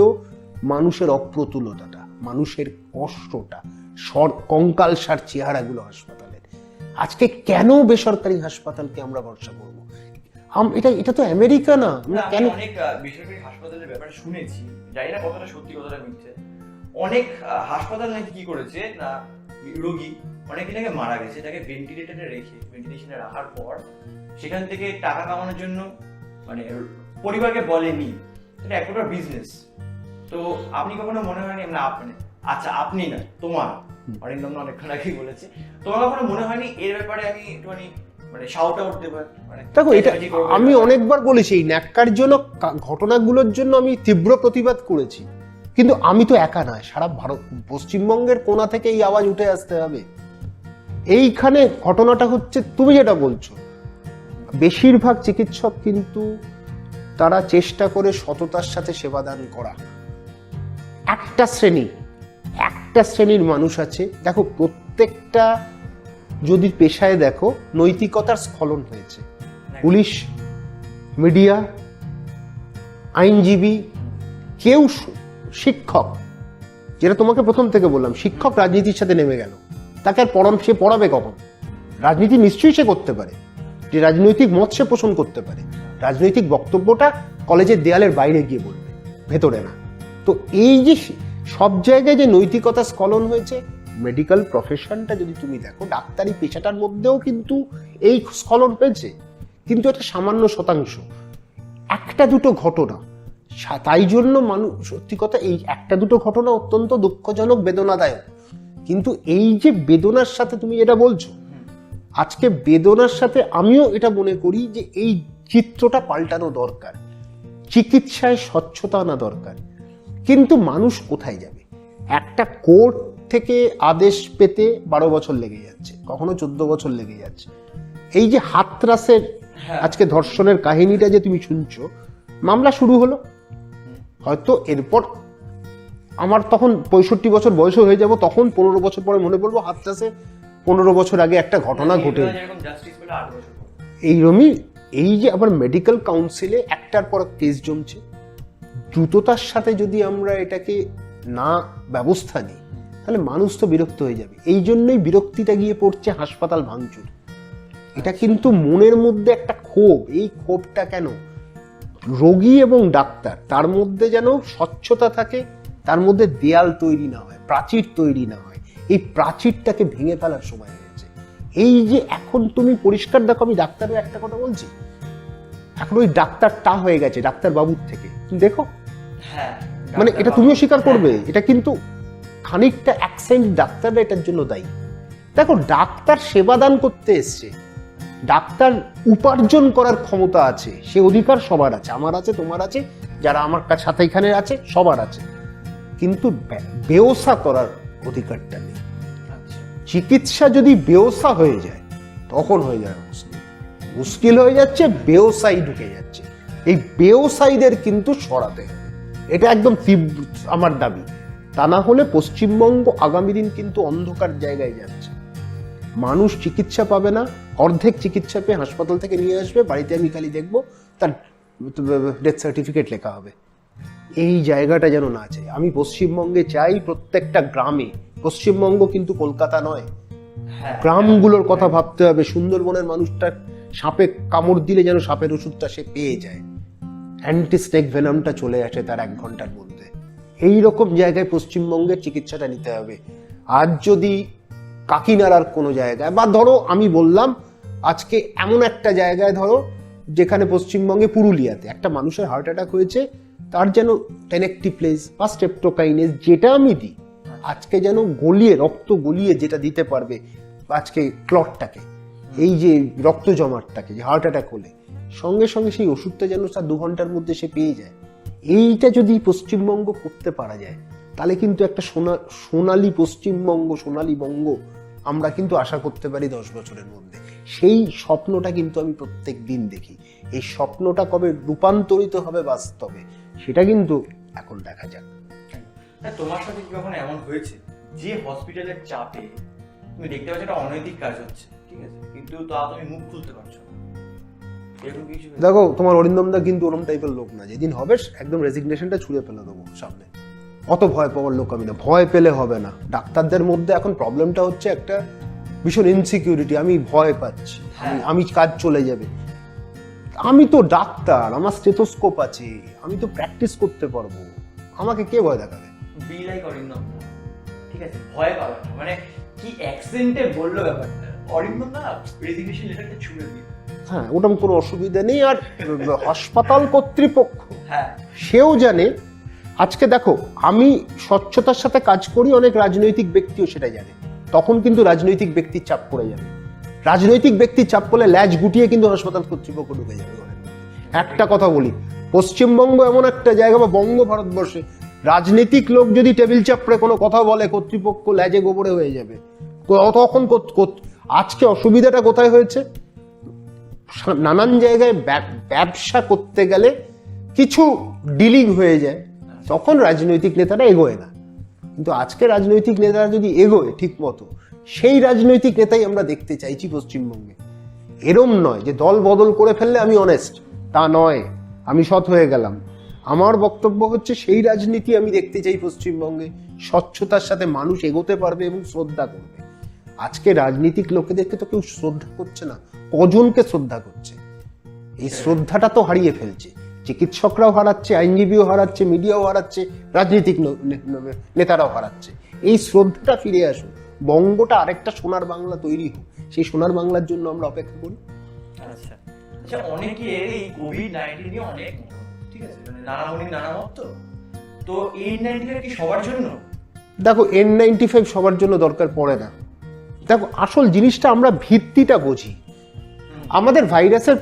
মানুষের অপ্রতুলতাটা, মানুষের কষ্টটা, কঙ্কালসার চেহারাগুলো হাসপাতালের। আজকে কেন বেসরকারি হাসপাতালকে আমরা ভরসা করবো? এটা তো আমেরিকা না। কেন অনেক বেসরকারি হাসপাতালের ব্যাপারে শুনেছি, জানি না কতটা সত্যি কতটা মিথ্যে। অনেক হাসপাতাল নাকি কি করেছে না, রোগী অনেকদিন আগে মারা গেছে, তাকে ভেন্টিলেশনে রাখার পর সেখান থেকে টাকা কামানোর জন্য মানে পরিবারকে বলেনি, এটা এক প্রকার বিজনেস। তো আপনি কখনো মনে হয়নি না আপনি, আচ্ছা আপনি না, তোমার অরিন্দম অনেকক্ষণ আগেই বলেছে, তোমার কখনো মনে হয়নি এর ব্যাপারে আমি একটুখানি মানে শাউট আউট দেব? দেখো, এটা আমি অনেকবার বলেছি, এই ন্যাক্কারজনক ঘটনাগুলোর জন্য আমি তীব্র প্রতিবাদ করেছি, কিন্তু আমি তো একা নয়, সারা ভারত, পশ্চিমবঙ্গের কোণা থেকে এই আওয়াজ উঠে আসতে হবে। এইখানে ঘটনাটা হচ্ছে তুমি যেটা বলছো, বেশিরভাগ চিকিৎসক কিন্তু তারা চেষ্টা করে সততার সাথে সেবাদান করা। একটা শ্রেণীর মানুষ আছে, দেখো প্রত্যেকটা যদি পেশায় দেখো নৈতিকতার স্খলন হয়েছে। পুলিশ, মিডিয়া, আইনজীবী, কেউ, শিক্ষক, যেটা তোমাকে প্রথম থেকে বললাম, শিক্ষক রাজনীতির সাথে নেমে গেল, তাকে আর সে পড়াবে কখন? রাজনীতি নিশ্চয়ই সে করতে পারে, যে রাজনৈতিক মত সে পোষণ করতে পারে, রাজনৈতিক বক্তব্যটা কলেজের দেয়ালের বাইরে গিয়ে বলবে, ভেতরে না। তো এই যে সব জায়গায় যে নৈতিকতা স্খলন হয়েছে, মেডিকেল প্রফেশনটা যদি তুমি দেখো, ডাক্তারি পেশাটার মধ্যেও কিন্তু এই স্খলন হয়েছে, কিন্তু এটা সামান্য শতাংশ, একটা দুটো ঘটনা। তাই জন্য মানুষ, সত্যি কথা, এই একটা দুটো ঘটনা অত্যন্ত দুঃখজনক, বেদনাদায়ক, কিন্তু এই যে বেদনার সাথে তুমি যেটা বলছো, আজকে বেদনার সাথে আমিও এটা মনে করি যে এই চিত্রটা পাল্টানো দরকার, চিকিৎসায় স্বচ্ছতা আনা দরকার। কিন্তু মানুষ কোথায় যাবে? একটা কোর্ট থেকে আদেশ পেতে 12 বছর লেগে যাচ্ছে, কখনো 14 বছর লেগে যাচ্ছে। এই যে হাতরাসের আজকে ধর্ষণের কাহিনীটা যে তুমি শুনছো, মামলা শুরু হলো, হয়তো এরপর আমার তখন 65 বছর বয়স হয়ে যাব, তখন 15 বছর পরে মনে পড়বো হাতরাসে 15 বছর আগে একটা ঘটনা ঘটে। এইরকমই এই যে আবার মেডিকেল কাউন্সিলে একটার পর কেস জমছে, দ্রুততার সাথে যদি আমরা এটাকে না ব্যবস্থা নিই, তাহলে মানুষ তো বিরক্ত হয়ে যাবে। এই জন্যই বিরক্তিটা গিয়ে পড়ছে হাসপাতাল ভাঙচুর। এটা কিন্তু মনের মধ্যে একটা ক্ষোভ, এই ক্ষোভটা কেন? রোগী এবং ডাক্তার, তার মধ্যে যেন স্বচ্ছতা থাকে, তার মধ্যে দেয়াল তৈরি না হয়, প্রাচীর তৈরি না হয়। এই প্রাচীরটাকে ভেঙে ফেলার সময় হয়েছে। এই যে এখন তুমি পরিষ্কার দেখো, আমি ডাক্তারের একটা কথা বলছি, এখন ওই ডাক্তারটা হয়ে গেছে ডাক্তার বাবুর থেকে, তুমি দেখো, মানে এটা তুমিও স্বীকার করবে, এটা কিন্তু খানিকটা অ্যাকসেন্ট ডাক্তাররা এটার জন্য দায়ী। দেখো, ডাক্তার সেবাদান করতে এসছে, ডাক্তার উপার্জন করার ক্ষমতা আছে, সে অধিকার সবার আছে, আমার আছে, তোমার আছে, যারা আমার সাথে এখানে আছে সবার আছে, কিন্তু বেওসা করার অধিকারটা নেই। চিকিৎসা যদি বেওসা হয়ে যায়, তখন হয়ে যায় মুশকিল হয়ে যাচ্ছে, বেওসাই ঢুকে যাচ্ছে। এই বেওসাইদের কিন্তু সরাতে হবে, এটা একদম তীব্র আমার দাবি। তা না হলে পশ্চিমবঙ্গ আগামী দিন কিন্তু অন্ধকার জায়গায় যাচ্ছে। মানুষ চিকিৎসা পাবে না, অর্ধেক চিকিৎসা পেয়ে হাসপাতাল থেকে নিয়ে আসবে, বাড়িতে আমি খালি দেখবো তার ডেথ সার্টিফিকেট লেখা হবে। এই জায়গাটা যেন না চাই। আমি পশ্চিমবঙ্গে চাই প্রত্যেকটা গ্রামে, পশ্চিমবঙ্গ কিন্তু কলকাতা নয়, গ্রামগুলোর কথা ভাবতে হবে। সুন্দরবনের মানুষটা সাপে কামড় দিলে যেন সাপের ওষুধটা সে পেয়ে যায়, অ্যান্টি স্নেক ভেনামটা চলে আসে তার 1 ঘন্টার মধ্যে। এই রকম জায়গায় পশ্চিমবঙ্গের চিকিৎসাটা নিতে হবে। আজ যদি কাকিনাড়ার কোনো জায়গায়, বা ধরো আমি বললাম আজকে এমন একটা জায়গায়, ধরো যেখানে পশ্চিমবঙ্গে পুরুলিয়াতে একটা মানুষের হার্ট অ্যাটাক হয়েছে, তার যেন টেনেকটিপ্লেজ বা স্ট্রেপ্টোকাইনেজ যেটা আমি দিই, আজকে যেন গলিয়ে, রক্ত গলিয়ে যেটা দিতে পারবে, আজকে ক্লটটাকে, এই যে রক্ত জমাটটাকে, যে হার্ট অ্যাটাক হলে সঙ্গে সঙ্গে সেই ওষুধটা যেন তার 2 ঘন্টার মধ্যে সে পেয়ে যায়, এইটা যদি পশ্চিমবঙ্গ করতে পারা যায় তাহলে কিন্তু একটা সোনালী পশ্চিমবঙ্গ, সোনালী বঙ্গ আমরা কিন্তু আশা করতে পারি 10 বছরের মধ্যে। সেই স্বপ্নটা কিন্তু আমি প্রত্যেক দিন দেখি। এই স্বপ্নটা কবে রূপান্তরিত হবে বাস্তবে সেটা কিন্তু এখন দেখা যাক। তোমার সাথে কি কখনো এমন হয়েছে যে হসপিটালের চাপে তুমি দেখতে পাচ্ছ একটা অনৈতিক কাজ হচ্ছে, ঠিক আছে, কিন্তু তা তুমি মুখ খুলতে পারছো না, এরকম কিছু? দেখো, তোমার অরিন্দম দা কিন্তু ওরম টাইপের লোক না, যেদিন হবে একদম রেজিগনেশনটা ছুঁড়ে ফেলে দেবো সামনে। অত ভয় পাওয়ার লোক আমি না, ভয় পেলে হবে না। ডাক্তারদের মধ্যে এখন প্রবলেমটা হচ্ছে একটা ভীষণ ইনসিকিউরিটি, আমি ভয় পাচ্ছি, আমি কাজ চলে যাবে। আমি তো ডাক্তার, আমার স্টেথোস্কোপ আছে, আমি তো প্র্যাকটিস করতে পারবো, আমাকে কে ভয় দেখাবে? বি লাইক অরিন্দম, ঠিক আছে, ভয় পাবে না, মানে কি অ্যাকসেন্টে বললো ব্যাপারটা, অরিন্দম না রেজিগনেশন লেটারটা ছুঁড়ে দিয়ে। হ্যাঁ, ওরকম কোনো অসুবিধা নেই। আর হাসপাতাল কর্তৃপক্ষ হ্যাঁ, সেও জানে। আজকে দেখো, আমি স্বচ্ছতার সাথে কাজ করি, অনেক রাজনৈতিক ব্যক্তিও সেটা জানে। তখন কিন্তু রাজনৈতিক ব্যক্তির চাপ পড়ে যাবে, রাজনৈতিক ব্যক্তির চাপ পড়লে ল্যাজ গুটিয়ে কিন্তু হাসপাতাল কর্তৃপক্ষ ঢুকে যাবে। একটা কথা বলি, পশ্চিমবঙ্গ এমন একটা জায়গা বা বঙ্গ ভারতবর্ষে রাজনৈতিক লোক যদি টেবিল চাপড়ে কোনো কথা বলে, কর্তৃপক্ষ ল্যাজে গোবরে হয়ে যাবে। তখন আজকে অসুবিধাটা কোথায় হয়েছে? নানান জায়গায় ব্যবসা করতে গেলে কিছু ডিলিং হয়ে যায়, তখন রাজনৈতিক নেতারা এগোয় না। কিন্তু আজকে রাজনৈতিক নেতারা যদি এগোয় ঠিক মতো, সেই রাজনৈতিক নেতাই আমরা দেখতে চাইছি পশ্চিমবঙ্গে। এরম নয় যে দল বদল করে ফেললে আমি অনেস্ট, তা নয়, আমি সৎ হয়ে গেলাম। আমার বক্তব্য হচ্ছে সেই রাজনীতি আমি দেখতে চাই পশ্চিমবঙ্গে, স্বচ্ছতার সাথে মানুষ এগোতে পারবে এবং শ্রদ্ধা করবে। আজকে রাজনীতিক লোকেদেরকে তো কেউ শ্রদ্ধা করছে না, কজনকে শ্রদ্ধা করছে? এই শ্রদ্ধাটা তো হারিয়ে ফেলছে। চিকিৎসকরাও হারাচ্ছে, আইনজীবীও হারাচ্ছে, মিডিয়াও হারাচ্ছে, রাজনৈতিক নেতারাও হারাচ্ছে। এই শ্রদ্ধাটা ফিরে আসুক, বঙ্গটা আরেকটা সোনার বাংলা তৈরি হোক, সেই সোনার বাংলার জন্য আমরা অপেক্ষা করি। আচ্ছা আচ্ছা, অনেকে এই কোভিড-19 নিয়ে অনেক, ঠিক আছে, মানে নানামণি নানা মত, তো N95 কি সবার জন্য? দেখো, N95 সবার জন্য দরকার পড়ে না। দেখো, আসল জিনিসটা আমরা ভিত্তিটা বুঝি। আমাদের ভাইরাসের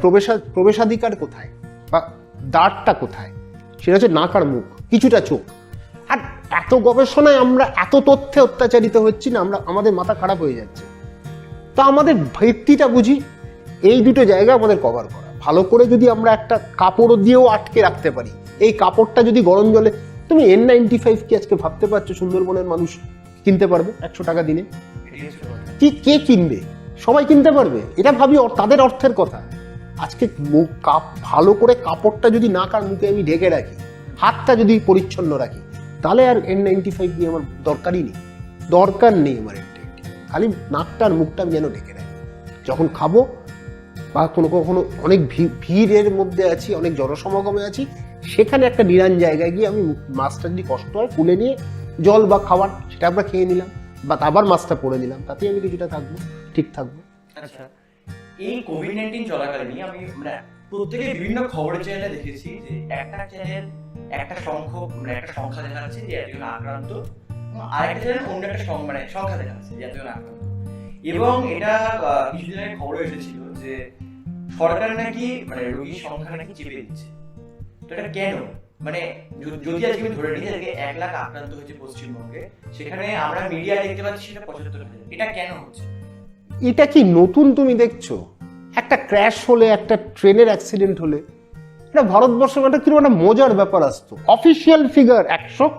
প্রবেশাধিকার কোথায় বা দাঁড়টা কোথায়? সেটা হচ্ছে নাক আর মুখ, কিছুটা চোখ। আর এত গবেষণায় আমরা এত তথ্যে অত্যাচারিত হচ্ছি না, আমাদের মাথা খারাপ হয়ে যাচ্ছে। তো আমাদের ভিত্তিটা বুঝি, এই দুটো জায়গা আমাদের কভার করা ভালো করে। যদি আমরা একটা কাপড় দিয়েও আটকে রাখতে পারি, এই কাপড়টা যদি গরম জলে, তুমি N95 কি আজকে ভাবতে পারছো সুন্দরবনের মানুষ কিনতে পারবে 100 টাকা দিনে? কে কিনবে? সবাই কিনতে পারবে? এটা ভাবি তাদের অর্থের কথা। আজকে ভালো করে কাপড়টা যদি নাক আর মুখে আমি ঢেকে রাখি, হাতটা যদি পরিচ্ছন্ন রাখি, তাহলে আর N95 নিয়ে আমার দরকার নেই। আমার N95, খালি নাকটা আর মুখটা আমি যেন ঢেকে রাখি। যখন খাবো বা কখনো অনেক ভিড়ের মধ্যে আছি, অনেক জনসমাগমে আছি, সেখানে একটা নিরান জায়গায় গিয়ে আমি মাছটা যদি কষ্ট হয় তুলে নিয়ে জল বা খাবার সেটা আমরা খেয়ে নিলাম, বা আবার মাছটা পরে নিলাম, তাতেই আমি কিছুটা থাকবো, ঠিক থাকবো। আচ্ছা, এই কোভিড-19 চলাকালীন আমি প্রত্যেকে বিভিন্ন খবরের চ্যানেলে দেখেছি যে একটা চ্যানেল একটা সংখ্যা দেখা যাচ্ছে যে একজন আক্রান্ত, আরেকটা চ্যানেল অন্য একটা সংখ্যা দেখা যাচ্ছে যে একজন আক্রান্ত। এবং এটা কিছুদিন আগে খবরে এসেছিল যে সরকার নাকি রোগীর সংখ্যা নাকি চেপে দিচ্ছে। তো এটা কেন? যদি আজকে আমি ধরে নিই যে 1 লাখ আক্রান্ত হয়েছে পশ্চিমবঙ্গে, সেখানে আমরা মিডিয়া দেখতে পাচ্ছি সেটা 75,000। এটা কেন হচ্ছে? এটা কি নতুন তুমি দেখছো? একটা ক্র্যাশ হলে, একটা ট্রেনের অ্যাক্সিডেন্ট হলে, এটা ভারতবর্ষের একটা কিরকম একটা মজার ব্যাপার আসতো। Official figure 100,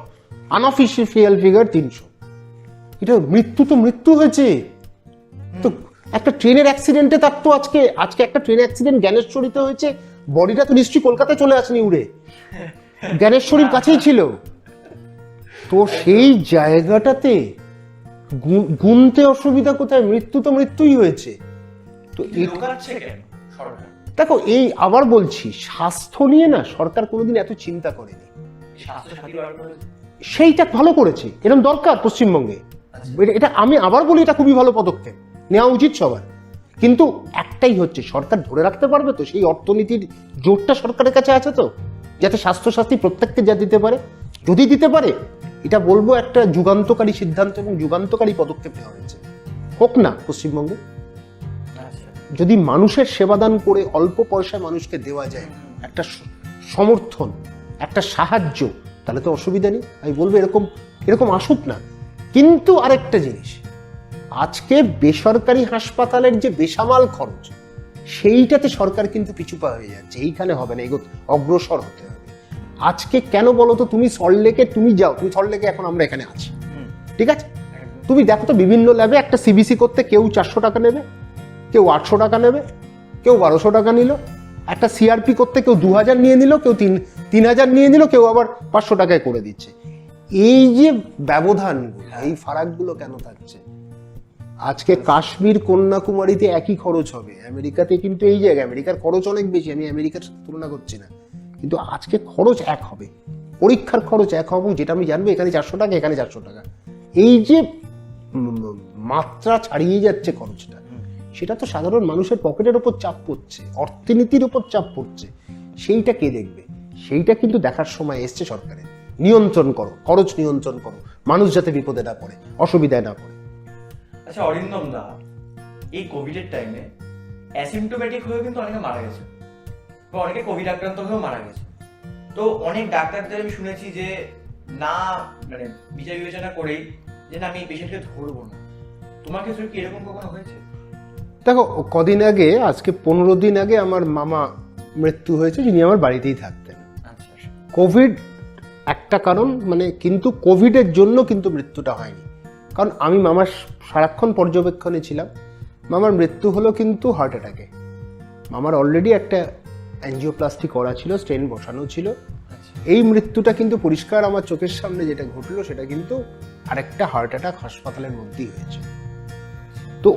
unofficial figure 300। এটা মৃত্যু হয়েছে তো একটা ট্রেনের অ্যাক্সিডেন্টে। তার তো আজকে একটা ট্রেন অ্যাক্সিডেন্ট জ্ঞানেশ্বরীতে হয়েছে, বডিটা তো নিশ্চয়ই কলকাতায় চলে আসেনি উড়ে, জ্ঞানেশ্বরীর কাছেই ছিল। তো সেই জায়গাটাতে গুনতে অসুবিধা কোথায়? মৃত্যু তো মৃত্যুই হয়েছে। তো দেখো, এই আবার বলছি, স্বাস্থ্য নিয়ে না সরকার কোনোদিন এত চিন্তা করেনি। সেইটা ভালো করেছে, এরকম দরকার পশ্চিমবঙ্গে। এটা আমি আবার বলি, এটা খুবই ভালো পদক্ষেপ, নেওয়া উচিত সবার। কিন্তু একটাই হচ্ছে, সরকার ধরে রাখতে পারবে তো সেই অর্থনীতির জোরটা সরকারের কাছে আছে তো, যাতে স্বাস্থ্যসাথী প্রত্যেককে যা দিতে পারে। যদি দিতে পারে, এটা বলবো একটা যুগান্তকারী সিদ্ধান্ত এবং যুগান্তকারী পদক্ষেপ নেওয়া হয়েছে। হোক না পশ্চিমবঙ্গে, আচ্ছা, যদি মানুষের সেবাদান করে অল্প পয়সায় মানুষকে দেওয়া যায় একটা সমর্থন, একটা সাহায্য, তাহলে তো অসুবিধা নেই। আমি বলবো এরকম এরকম আসুক না। কিন্তু আরেকটা জিনিস, আজকে বেসরকারি হাসপাতালের যে বেসামাল খরচ, সেইটাতে সরকার কিন্তু পিছুপা হয়ে যাচ্ছে। এইখানে হবে না, অগ্রসর হতে হবে। আজকে কেন বলো তো, তুমি সল্টলেকে তুমি যাও, তুমি সল্টলেকে, এখন আমরা এখানে আছি, ঠিক আছে, তুমি দেখো তো বিভিন্ন ল্যাবে একটা সিবিসি করতে কেউ 400 টাকা নেবে, কেউ 800 টাকা নেবে, কেউ 1200 টাকা নিল। একটা সিআরপি করতে কেউ 2000 নিয়ে নিল, কেউ 3000 নিয়ে নিল, কেউ আবার 500 টাকায় করে দিচ্ছে। এই যে ব্যবধানগুলো, এই ফারাকগুলো কেন থাকছে? আজকে কাশ্মীর কন্যাকুমারীতে একই খরচ হবে, আমেরিকাতে কিন্তু এই জায়গায় আমেরিকার খরচ অনেক বেশি, আমি আমেরিকার সাথে তুলনা করছি না, কিন্তু আজকে খরচ এক হবে, পরীক্ষার খরচ এক হবে, যেটা আমি জানবো এখানে 400 টাকা, এখানে 400 টাকা। এই যে মাত্রা ছাড়িয়ে যাচ্ছে খরচটা, সেটা তো সাধারণ মানুষের পকেটের ওপর চাপ পড়ছে, অর্থনীতির ওপর চাপ পড়ছে। সেইটা কে দেখবে? সেইটা কিন্তু দেখার সময় এসছে সরকারের। নিয়ন্ত্রণ করো, খরচ নিয়ন্ত্রণ করো, মানুষ যাতে বিপদে না পড়ে, অসুবিধায় না পড়ে। আচ্ছা অরিন্দম দা, এই কোভিডের টাইমে অ্যাসিমটোমেটিক হয়েও কিন্তু অনেকে মারা গেছে, বা অনেকে কোভিড আক্রান্ত হয়েও মারা গেছে। তো অনেক ডাক্তারদের আমি শুনেছি যে না, মানে বিচার বিবেচনা করেই যে না, আমি এই পেশেন্টকে ধরবো না। তোমার ক্ষেত্রে কি এরকম কখনো হয়েছে? দেখো, কদিন আগে, আজকে 15 দিন আগে আমার মামা মৃত্যু হয়েছে, যিনি আমার বাড়িতেই থাকতেন। আচ্ছা, কোভিড একটা কারণ, মানে কিন্তু কোভিডের জন্য কিন্তু মৃত্যুটা হয়নি, কারণ আমি মামার সারাক্ষণ পর্যবেক্ষণে ছিলাম। মামার মৃত্যু হলো কিন্তু হার্ট অ্যাটাকে। মামার অলরেডি একটা অ্যাঞ্জিওপ্লাস্টি করা ছিল, স্টেন বসানো ছিল। এই মৃত্যুটা কিন্তু পরিষ্কার আমার চোখের সামনে যেটা ঘটলো, সেটা কিন্তু আরেকটা হার্ট অ্যাটাক হাসপাতালের মধ্যেই হয়েছে। তো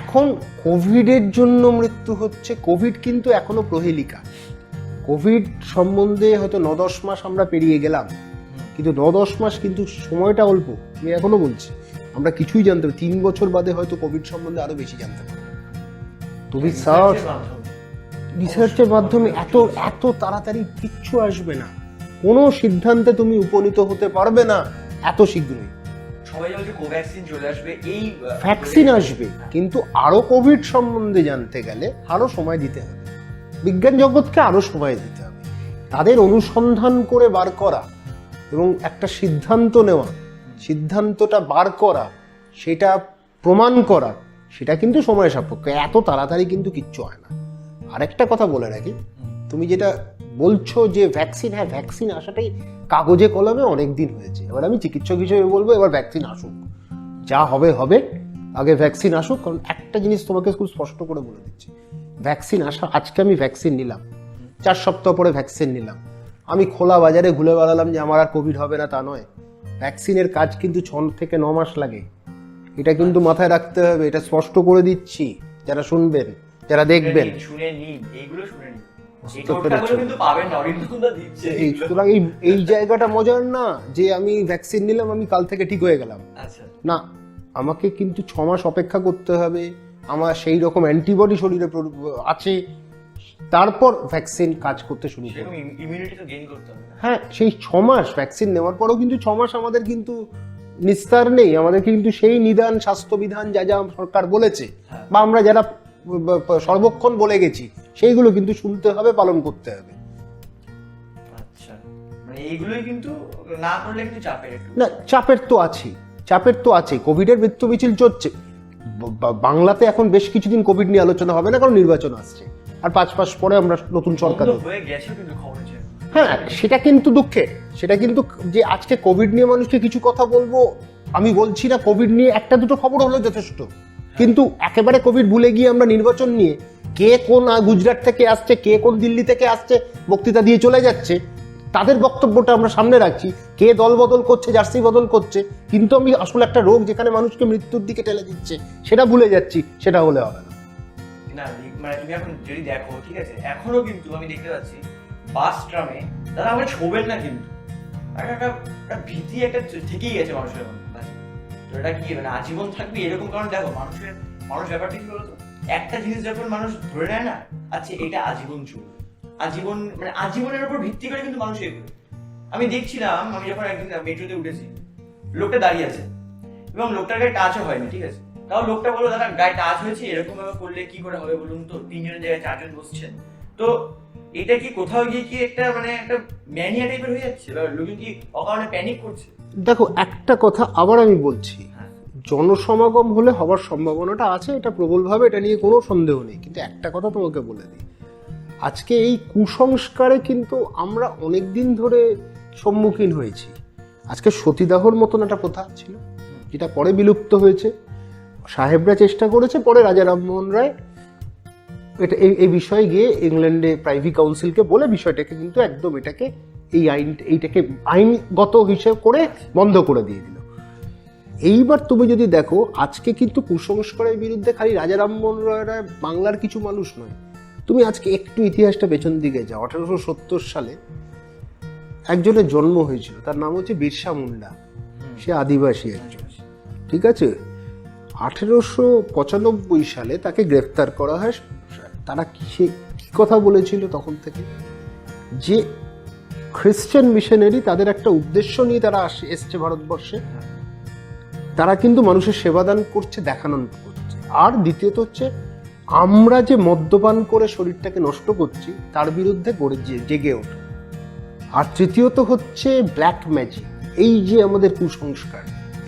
এখন কোভিডের জন্য মৃত্যু হচ্ছে, কোভিড কিন্তু এখনো প্রহেলিকা। কোভিড সম্বন্ধে হয়তো 9-10 মাস আমরা পেরিয়ে গেলাম, কিন্তু 9-10 মাস কিন্তু সময়টা অল্প। আমি এখনো বলছি, আমরা কিছুই জানতে পারি, 3 বছর বাদে হয়তো কোভিড সম্বন্ধে আরো বেশি জানতে পারবো। তুমি সার্চ, রিসার্চের মাধ্যমে এত এত তাড়াতাড়ি কিচ্ছু আসবে না, কোনো সিদ্ধান্তে তুমি উপনীত হতে পারবে না এত শীঘ্রই। সবাই বলছে কোভ্যাক্সিন চলে আসবে, এই ভ্যাকসিন আসবে, কিন্তু আরো কোভিড সম্বন্ধে জানতে গেলে আরো সময় দিতে হবে, বিজ্ঞান জগৎকে আরো সময় দিতে হবে। তাদের অনুসন্ধান করে বার করা এবং একটা সিদ্ধান্ত নেওয়া, সিদ্ধান্তটা বার করা, সেটা প্রমাণ করা, সেটা কিন্তু সময় সাপেক্ষ। এত তাড়াতাড়ি কিন্তু কিচ্ছু হয় না। আরেকটা কথা বলে রাখি, তুমি যেটা বলছো যে ভ্যাকসিন, হ্যাঁ ভ্যাকসিন আসাটাই কাগজে কলমে অনেক দিন হয়েছে। এবার আমি চিকিৎসক হিসেবে বলবো, এবার ভ্যাকসিন আসুক, যা হবে হবে, আগে ভ্যাকসিন আসুক। কারণ একটা জিনিস তোমাকে খুব স্পষ্ট করে বলে দিচ্ছি, ভ্যাকসিন আসা, আজকে আমি ভ্যাকসিন নিলাম, 4 সপ্তাহ পরে ভ্যাকসিন নিলাম, আমি খোলা বাজারে ঘুরে বেড়ালাম যে আমার আর কোভিড হবে না, তা নয়। ভ্যাকসিনের কাজ কিন্তু 6 থেকে 9 মাস লাগে, এটা কিন্তু মাথায় রাখতে হবে। এটা স্পষ্ট করে দিচ্ছি, যারা শুনবেন, যারা দেখবেন, শুনে নিন, এইগুলো শুনে নিন, এই বুঝতে পেরেছো? টোটকাগুলো কিন্তু পাবেন না, অরিন্দম দা দিচ্ছে এইগুলো। সুতরাং এই জায়গাটা মজার না যে আমি ভ্যাকসিন নিলাম, আমি কাল থেকে ঠিক হয়ে গেলাম। আচ্ছা, না, আমাকে কিন্তু 6 মাস অপেক্ষা করতে হবে, আমার সেই রকম অ্যান্টিবডি শরীরে আছে, তারপর ভ্যাকসিন কাজ করতে শুরু করবে। সেরকম ইমিউনিটি তো গেইন করতে হবে। হ্যাঁ, সেই 6 মাস ভ্যাকসিন নেওয়ার পরেও কিন্তু 6 মাস আমাদের কিন্তু নিস্তার নেই। আমাদের কিন্তু সেই নিদান, স্বাস্থ্যবিধান যা যা সরকার বলেছে, বা আমরা যারা সর্বক্ষণ বলে গেছি, সেইগুলো কিন্তু শুনতে হবে, পালন করতে হবে। আচ্ছা, মানে এইগুলোই কিন্তু না করলে কিন্তু চাপের একটু। না, চাপের তো আছেই, চাপের তো আছে। কোভিডের মৃত্যু মিছিল চলছে বাংলাতে, এখন বেশ কিছুদিন কোভিড নিয়ে আলোচনা হবে না, কারণ নির্বাচন আসছে, আর 5 মাস পরে আমরা নতুন সরকার। বন্ধ হয়ে গেছে কিন্তু খবর আছে। হ্যাঁ, সেটা কিন্তু দুঃখের। সেটা কিন্তু যে আজকে কোভিড নিয়ে মানুষকে কিছু কথা বলবো, আমি বলছি না, কোভিড নিয়ে একটা দুটো খবর হলো যথেষ্ট, কিন্তু একেবারে কোভিড ভুলে গিয়ে আমরা নির্বাচন নিয়ে, কে কোন গুজরাট থেকে আসছে, কে কোন দিল্লি থেকে আসছে, বক্তৃতা দিয়ে চলে যাচ্ছে, তাদের বক্তব্যটা আমরা সামনে রাখছি, কে দল বদল করছে, জার্সি বদল করছে, কিন্তু আমি আসলে একটা রোগ যেখানে মানুষকে মৃত্যুর দিকে ঠেলে দিচ্ছে সেটা ভুলে যাচ্ছি, সেটা হলে হবে না। না, মানে তুমি এখন যদি দেখো, ঠিক আছে, এখনো কিন্তু আমি দেখতে পাচ্ছি বাস ট্রামে দাদা আমরা ছোবেন না, কিন্তু একটা ভীতি একটা থেকেই গেছে মানুষের মধ্যে। তো এটা কি মানে আজীবন থাকবে এরকম? কারণ দেখো, মানুষ ব্যাপারটা কি বলতো, একটা জিনিস যখন মানুষ ধরে নেয় না, আচ্ছা এটা আজীবন চলবে, আজীবন, মানে আজীবনের উপর ভিত্তি করে কিন্তু মানুষ এগোবে। আমি দেখছিলাম, আমি যখন একদিন মেট্রোতে উঠেছি, লোকটা দাঁড়িয়ে আছে এবং লোকটার গায়ে টাচও হয়নি, ঠিক আছে, তাও লোকটা বললো দাদা গায়ে টাচ হয়েছে, এরকম ভাবে করলে কি করে হবে বলুন তো, 3 জনের জায়গায় 4 জন বসছেন। তো এটা কি কোথাও গিয়ে কি একটা মানে একটা ম্যানিয়া টাইপের হয়ে যাচ্ছে, বা লোকজন কি অকারণে প্যানিক করছে? দেখো, একটা কথা আবার আমি বলছি, জনসমাগম হলে হওয়ার সম্ভাবনাটা আছে, এটা প্রবলভাবে, এটা নিয়ে কোনো সন্দেহ নেই। কিন্তু একটা কথা তোমাকে বলে দিই, আজকে এই কুসংস্কারে কিন্তু আমরা অনেক দিন ধরে সম্মুখীন হয়েছি। আজকে সতীদাহর মতন একটা প্রথা ছিল, যেটা পরে বিলুপ্ত হয়েছে। সাহেবরা চেষ্টা করেছে, পরে রাজা রামমোহন রায় এটা এই বিষয়ে গিয়ে ইংল্যান্ডে প্রাইভি কাউন্সিলকে বলে বিষয়টাকে কিন্তু একদম এটাকে এইটাকে আইনগত হিসেব করে বন্ধ করে দিয়ে দিল। এইবার তুমি যদি দেখো, আজকে কিন্তু কুসংস্কারের বিরুদ্ধে খালি রাজা রামমোহন রায় বাংলার কিছু মানুষ নয়। তুমি আজকে একটু ইতিহাসটা পেছন দিকে যাও, 1870 সালে একজনের জন্ম হয়েছিল, তার নাম হচ্ছে বিরসা মুন্ডা। সে আদিবাসী একজন, ঠিক আছে। 1895 সালে তাকে গ্রেফতার করা হয়। তারা কি কথা বলেছিল তখন থেকে, যে খ্রিস্টান মিশনারি, তাদের একটা উদ্দেশ্য নিয়ে তারা এসছে ভারতবর্ষে, তারা কিন্তু মানুষের সেবাদান করছে, দেখানো করছে। আর দ্বিতীয়ত হচ্ছে, আমরা যে মদ্যপান করে শরীরটাকে নষ্ট করছি তার বিরুদ্ধে জেগে ওঠে। আর তৃতীয়ত হচ্ছে ব্ল্যাক ম্যাজিক, এই যে আমাদের কুসংস্কার,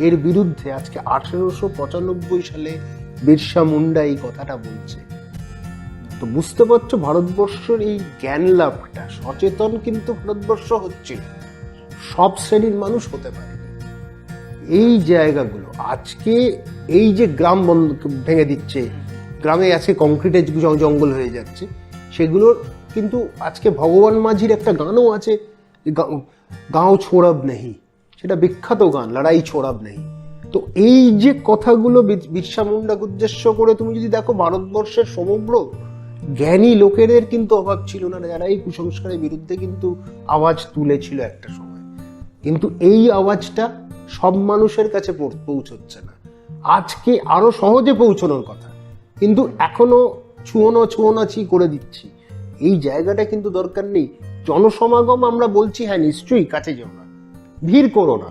এর বিরুদ্ধে আজকে 1895 সালে বিরসা মুন্ডা এই কথাটা বলছে। তো বুঝতে পারছো, ভারতবর্ষের এই জ্ঞান লাভটা, সচেতন কিন্তু ভারতবর্ষ হচ্ছিল, সব শ্রেণীর মানুষ হতে পারে। এই জায়গাগুলো আজকে, এই যে গ্রাম ভেঙে দিচ্ছে, গ্রামে আজকে কংক্রিটের জঙ্গল হয়ে যাচ্ছে, সেগুলোর কিন্তু আজকে ভগবান মাঝির একটা গানও আছে, গাঁও ছোড়াব নেই, সেটা বিখ্যাত গান, লড়াই ছোড়াব নেই। তো এই যে কথাগুলো বিরসা মুন্ডাকে উদ্দেশ্য করে তুমি যদি দেখো, ভারতবর্ষের সমগ্র জ্ঞানী লোকেদের কিন্তু অভাব ছিল না, যারা এই কুসংস্কারের বিরুদ্ধে কিন্তু আওয়াজ তুলেছিল একটা সময়। কিন্তু এই আওয়াজটা সব মানুষের কাছে পৌঁছচ্ছে না। আজকে আরো সহজে পৌঁছানোর কথা, কিন্তু এখনো ছুঁয়োনাছি করে দিচ্ছি। এই জায়গাটা কিন্তু দরকার নেই। জনসমাগম আমরা বলছি, হ্যাঁ নিশ্চয়ই কাছে যাও না, ভিড় করো না,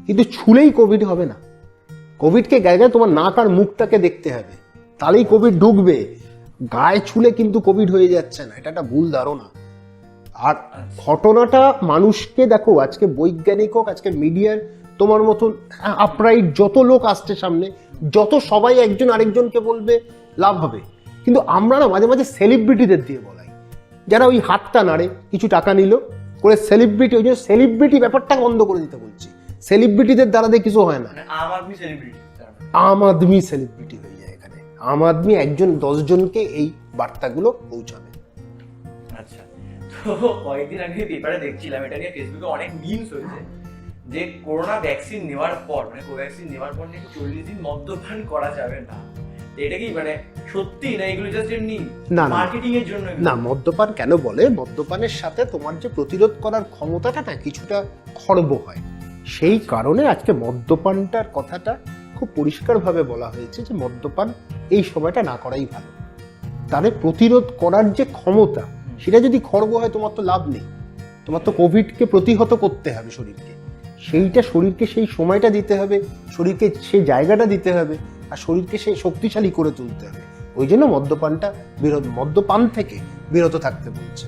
কিন্তু ছুলেই কোভিড হবে না। কোভিডকে গায়ে তোমার নাক আর মুখটাকে দেখতে হবে, তাহলেই কোভিড ঢুকবে। গায়ে ছুলে কিন্তু কোভিড হয়ে যাচ্ছে না, এটা একটা ভুল ধারণা। আর ঘটনাটা মানুষকে দেখো, আজকে বৈজ্ঞানিক হোক, আজকে মিডিয়ার তোমার মতন আপরাইট যত লোক আসছে সামনে, যত সবাই একজন আরেকজনকে বলবে, লাভ হবে। কিন্তু আমরা না মাঝে মাঝে সেলিব্রিটিদের দিয়ে বলাই, যারা ওই হাতটা নাড়ে, কিছু টাকা নিল করে সেলিব্রিটি, ওই জন্য সেলিব্রিটি ব্যাপারটা বন্ধ করে দিতে বলছি। সেলিব্রিটিদের দ্বারা দিয়ে কিছু হয় না, আম আদমি সেলিব্রিটি হয়ে যায় এখানে। আম আদমি একজন 10 জনকে এই বার্তাগুলো পৌঁছাবে। আচ্ছা, তো কয়েকদিন আগে পেপারে দেখছিলাম, এটা নিয়ে ফেসবুকে অনেক মিমস হয়েছে, যে করোনা ভ্যাকসিন নেওয়ার পর, মানে কোভ্যাক্সিন নেওয়ার পর নাকি 40 দিন মদ্যপান করা যাবে না। এটা কি মানে সত্যি, না এগুলো জাস্ট এমনি মার্কেটিং এর জন্য? না, মদ্যপান কেন বলে, মদ্যপানের সাথে তোমার যে প্রতিরোধ করার ক্ষমতাটা না কিছুটা খর্ব হয়, সেই কারণে আজকে মদ্যপানটার কথাটা খুব পরিষ্কারভাবে বলা হয়েছে যে মদ্যপান এই সময়টা না করাই ভালো। তাহলে প্রতিরোধ করার যে ক্ষমতা, সেটা যদি খর্ব হয়, তোমার তো লাভ নেই। তোমার তো কোভিডকে প্রতিহত করতে হবে শরীরকে, সেইটা শরীরকে সেই সময়টা দিতে হবে, শরীরকে সেই জায়গাটা দিতে হবে, আর শরীরকে সেই শক্তিশালী করে তুলতে হবে। ওই জন্য মদ্যপান থেকে বিরত থাকতে বলছে।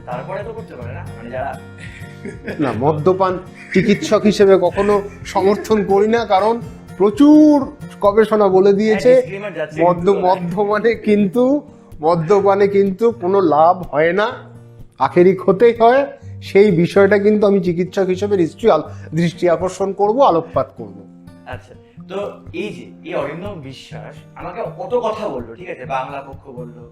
তারপরে তো করতে পারে না, মানে যারা না, মদ্যপান চিকিৎসক হিসেবে কখনো সমর্থন করি না, কারণ প্রচুর গবেষণা বলে দিয়েছে মদ্যপানে কিন্তু কোনো লাভ হয় না, আখেরিক হতেই হয়। সেই বিষয়টা কিন্তু আমি চিকিৎসক হিসেবে দৃষ্টি আকর্ষণ করব, আলোকপাত করব। আচ্ছা, তো এই যে এই অরিন্দম বিশ্বাস আমাকে কত কথা বললো, ঠিক আছে, বাংলা পক্ষ বললো,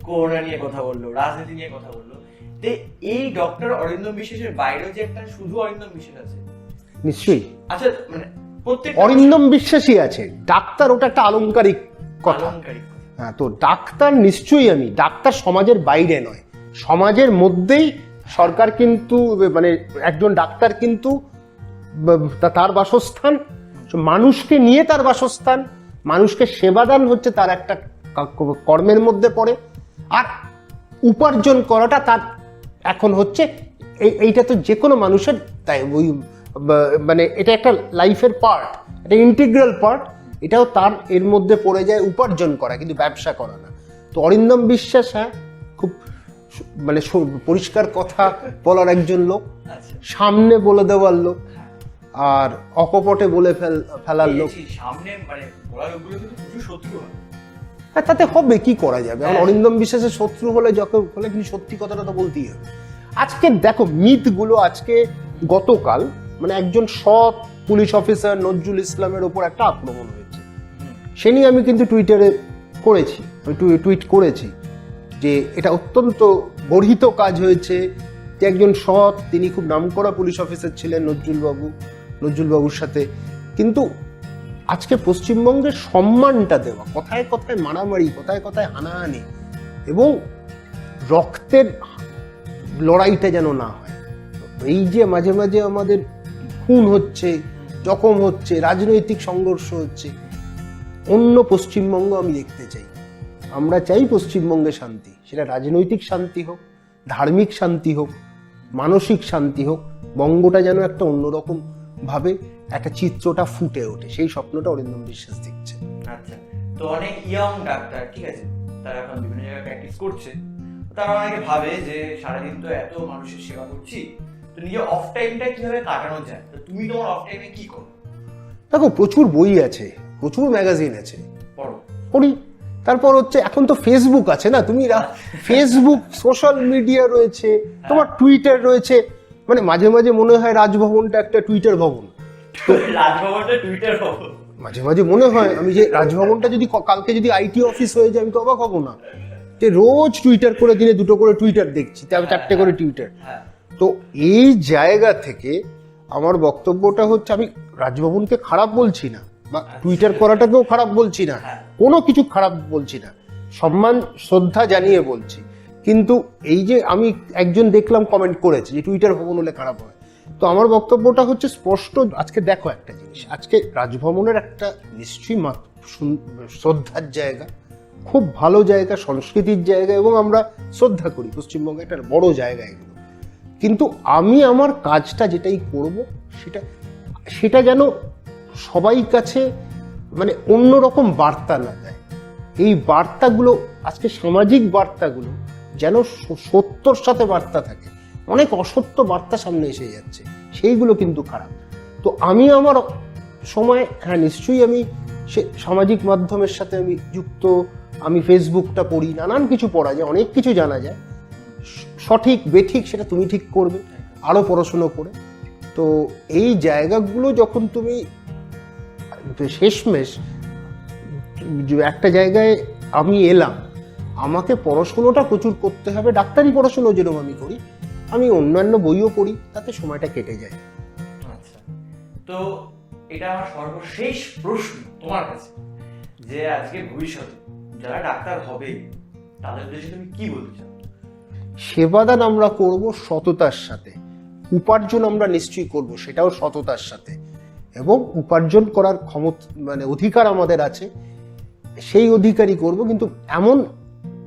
করোনা নিয়ে কথা বললো, রাজনীতি নিয়ে কথা বললো। তো এই ডক্টর অরিন্দম বিশ্বাসের বাইরেও যে একটা শুধু অরিন্দম বিশ্বাস আছে? নিশ্চয়ই। আচ্ছা, মানে অরিন্দম বিশ্বাসী আছে, ডাক্তার ওটা একটা আলংকারিক কথা। হ্যাঁ, তো ডাক্তার নিশ্চয়ই, আমি ডাক্তার সমাজের বাইরে নয়, সমাজের মধ্যেই। সরকার কিন্তু মানে একজন ডাক্তার কিন্তু তার বাসস্থান, মানুষকে নিয়ে তার বাসস্থান, মানুষকে সেবাদান হচ্ছে তার একটা কর্মের মধ্যে পড়ে। আর উপার্জন করাটা তার এখন হচ্ছে এইটা তো যে কোনো মানুষের, তাই ওই মানে এটা একটা লাইফের পার্ট, এটা ইন্টিগ্রাল পার্ট। এটাও তার এর মধ্যে পড়ে যায় উপার্জন করা, কিন্তু ব্যবসা করা না। তো অরিন্দম বিশ্বাস হ্যাঁ খুব মানে পরিষ্কার কথা বলার একজন লোক, আচ্ছা সামনে বলে দেওয়ার লোক, আর অকপটে বলে ফেলার লোক। সামনে মানে বলার লোকগুলো কিন্তু প্রচুর শত্রু হয়। হ্যাঁ, তাতে হবে, কি করা যাবে? এখন অরিন্দম বিশ্বাসের শত্রু হলে যখন হলে কিন্তু সত্যি কথাটা তো বলতেই হবে। আজকে দেখো মিথগুলো, আজকে গতকাল মানে একজন সৎ পুলিশ অফিসার নজরুল ইসলামের ওপর একটা আক্রমণ হয়েছে, সে নিয়ে আমি কিন্তু টুইটারে করেছি, টুইট করেছি যে এটা অত্যন্ত গর্হিত কাজ হয়েছে, যে একজন সৎ, তিনি খুব নামকরা পুলিশ অফিসার ছিলেন নজরুলবাবুর সাথে, কিন্তু আজকে পশ্চিমবঙ্গের সম্মানটা দেওয়া, কথায় কথায় মারামারি, কথায় কথায় হানাহানি এবং রক্তের লড়াইটা যেন না হয়। এই যে মাঝে মাঝে আমাদের খুন হচ্ছে, জখম হচ্ছে, রাজনৈতিক সংঘর্ষ হচ্ছে, অন্য পশ্চিমবঙ্গ আমি দেখতে চাই। আমরা চাই পশ্চিমবঙ্গে শান্তি, সেটা রাজনৈতিক শান্তি হোক, ধার্মিক শান্তি হোক, মানসিক শান্তি হোক, বঙ্গটা যেন একটা অন্যরকম ভাবে একটা চিত্রটা ফুটে ওঠে, সেই স্বপ্নটা অরিন্দম বিশ্বাস দেখছে। আচ্ছা, তো অনেক ইয়ং ডাক্তার, ঠিক আছে, তারা এখন বিভিন্ন জায়গায় প্র্যাকটিস করছে, তারা অনেকে ভাবে যে সারাদিন তো এত মানুষের সেবা করছি, তো নিজের অফ টাইমটা কিভাবে কাটানো যায়, তো তুমি তোমার অফ টাইমে কি করো? দেখো, প্রচুর বই আছে, প্রচুর ম্যাগাজিন আছে, পড়ি। তারপর হচ্ছে এখন তো ফেসবুক আছে না, তুমি ফেসবুক, সোশ্যাল মিডিয়া রয়েছে, তোমার টুইটার রয়েছে, মানে মাঝে মাঝে মনে হয় রাজভবনটা একটা টুইটার ভবন। রাজভবনটা টুইটার ভবন মাঝে মাঝে মনে হয় আমি যে রাজভবনটা যদি কালকে যদি আইটি অফিস হয়ে যায়, আমি তো অবাক হবো না যে রোজ টুইটার করে, দিনে 2টো করে টুইটার দেখছি, তারপর 4টে করে টুইটার। তো এই জায়গা থেকে আমার বক্তব্যটা হচ্ছে, আমি রাজভবনকে খারাপ বলছি না, বা টুইটার করাটাকেও খারাপ বলছি না, কোনো কিছু খারাপ বলছি না, সম্মান শ্রদ্ধা জানিয়ে বলছি। কিন্তু এই যে আমি একজন দেখলাম কমেন্ট করেছে যে টুইটার ভবন হলে খারাপ হয়, তো আমার বক্তব্যটা হচ্ছে স্পষ্ট। আজকে দেখো একটা জিনিস, আজকে রাজভবনের একটা নিশ্চয়ই শ্রদ্ধার জায়গা, খুব ভালো জায়গা, সংস্কৃতির জায়গা, এবং আমরা শ্রদ্ধা করি, পশ্চিমবঙ্গে একটা বড় জায়গা এগুলো। কিন্তু আমি আমার কাজটা যেটাই করব, সেটা যেন সবাই কাছে মানে অন্যরকম বার্তা না দেয়। এই বার্তাগুলো, আজকে সামাজিক বার্তাগুলো যেন সত্যর সাথে বার্তা থাকে। অনেক অসত্য বার্তা সামনে এসে যাচ্ছে, সেইগুলো কিন্তু খারাপ। তো আমি আমার সময়, হ্যাঁ নিশ্চয়ই আমি সে সামাজিক মাধ্যমের সাথে আমি যুক্ত, আমি ফেসবুকটা পড়ি, নানান কিছু পড়া যায়, অনেক কিছু জানা যায়, সঠিক বেঠিক সেটা তুমি ঠিক করবে আরো পড়াশুনো করে। তো এই জায়গাগুলো যখন তুমি শেষমেশ একটা জায়গায় আমি এলাম, আমাকে পড়াশুনোটা প্রচুর করতে হবে, ডাক্তারি পড়াশুনো যেরকম আমি করি, আমি অন্যান্য বইও পড়ি, তাতে সময়টা কেটে যায়। আচ্ছা, তো এটা আমার সর্বশেষ প্রশ্ন তোমার কাছে, যে আজকে ভবিষ্যতে যারা ডাক্তার হবে তাদের উদ্দেশ্যে তুমি কি বলতে চাও? সেবাদান আমরা করব সততার সাথে, উপার্জন আমরা নিশ্চয়ই করব, সেটাও সততার সাথে, এবং উপার্জন করার ক্ষমতা মানে অধিকার আমাদের আছে, সেই অধিকারই করব, কিন্তু এমন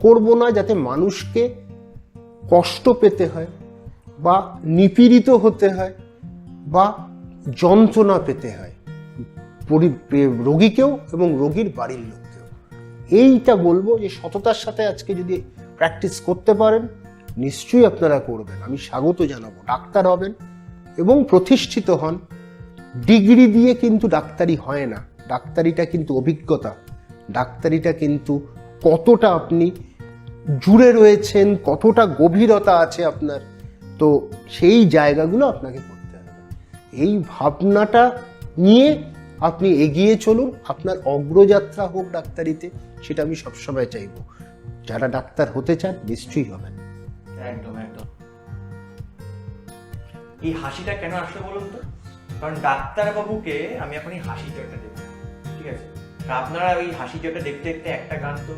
করব না যাতে মানুষকে কষ্ট পেতে হয়, বা নিপীড়িত হতে হয়, বা যন্ত্রণা পেতে হয় রোগীকেও এবং রোগীর বাড়ির লোককেও। এইটা বলবো যে সততার সাথে আজকে যদি প্র্যাকটিস করতে পারেন, নিশ্চয়ই আপনারা করবেন, আমি স্বাগত জানাবো। ডাক্তার হবেন এবং প্রতিষ্ঠিত হন। ডিগ্রি দিয়ে কিন্তু ডাক্তারি হয় না, ডাক্তারিটা কিন্তু অভিজ্ঞতা, ডাক্তারিটা কিন্তু কতটা আপনি জুড়ে রয়েছেন, কতটা গভীরতা আছে আপনার, তো সেই জায়গাগুলো আপনাকে করতে হবে। এই ভাবনাটা নিয়ে আপনি এগিয়ে চলুন, আপনার অগ্রযাত্রা হোক ডাক্তারিতে, সেটা আমি সবসময় চাইবো। যারা ডাক্তার হতে চান নিশ্চয়ই হবেন। একদম একদম। এই হাসিটা কেন আসলো বলুন তো? কারণ ডাক্তারবাবুকে আমি এখন এই হাসি চোখটা দেখি, ঠিক আছে, আপনারা ওই হাসি চোখটা দেখতে দেখতে একটা গান তো,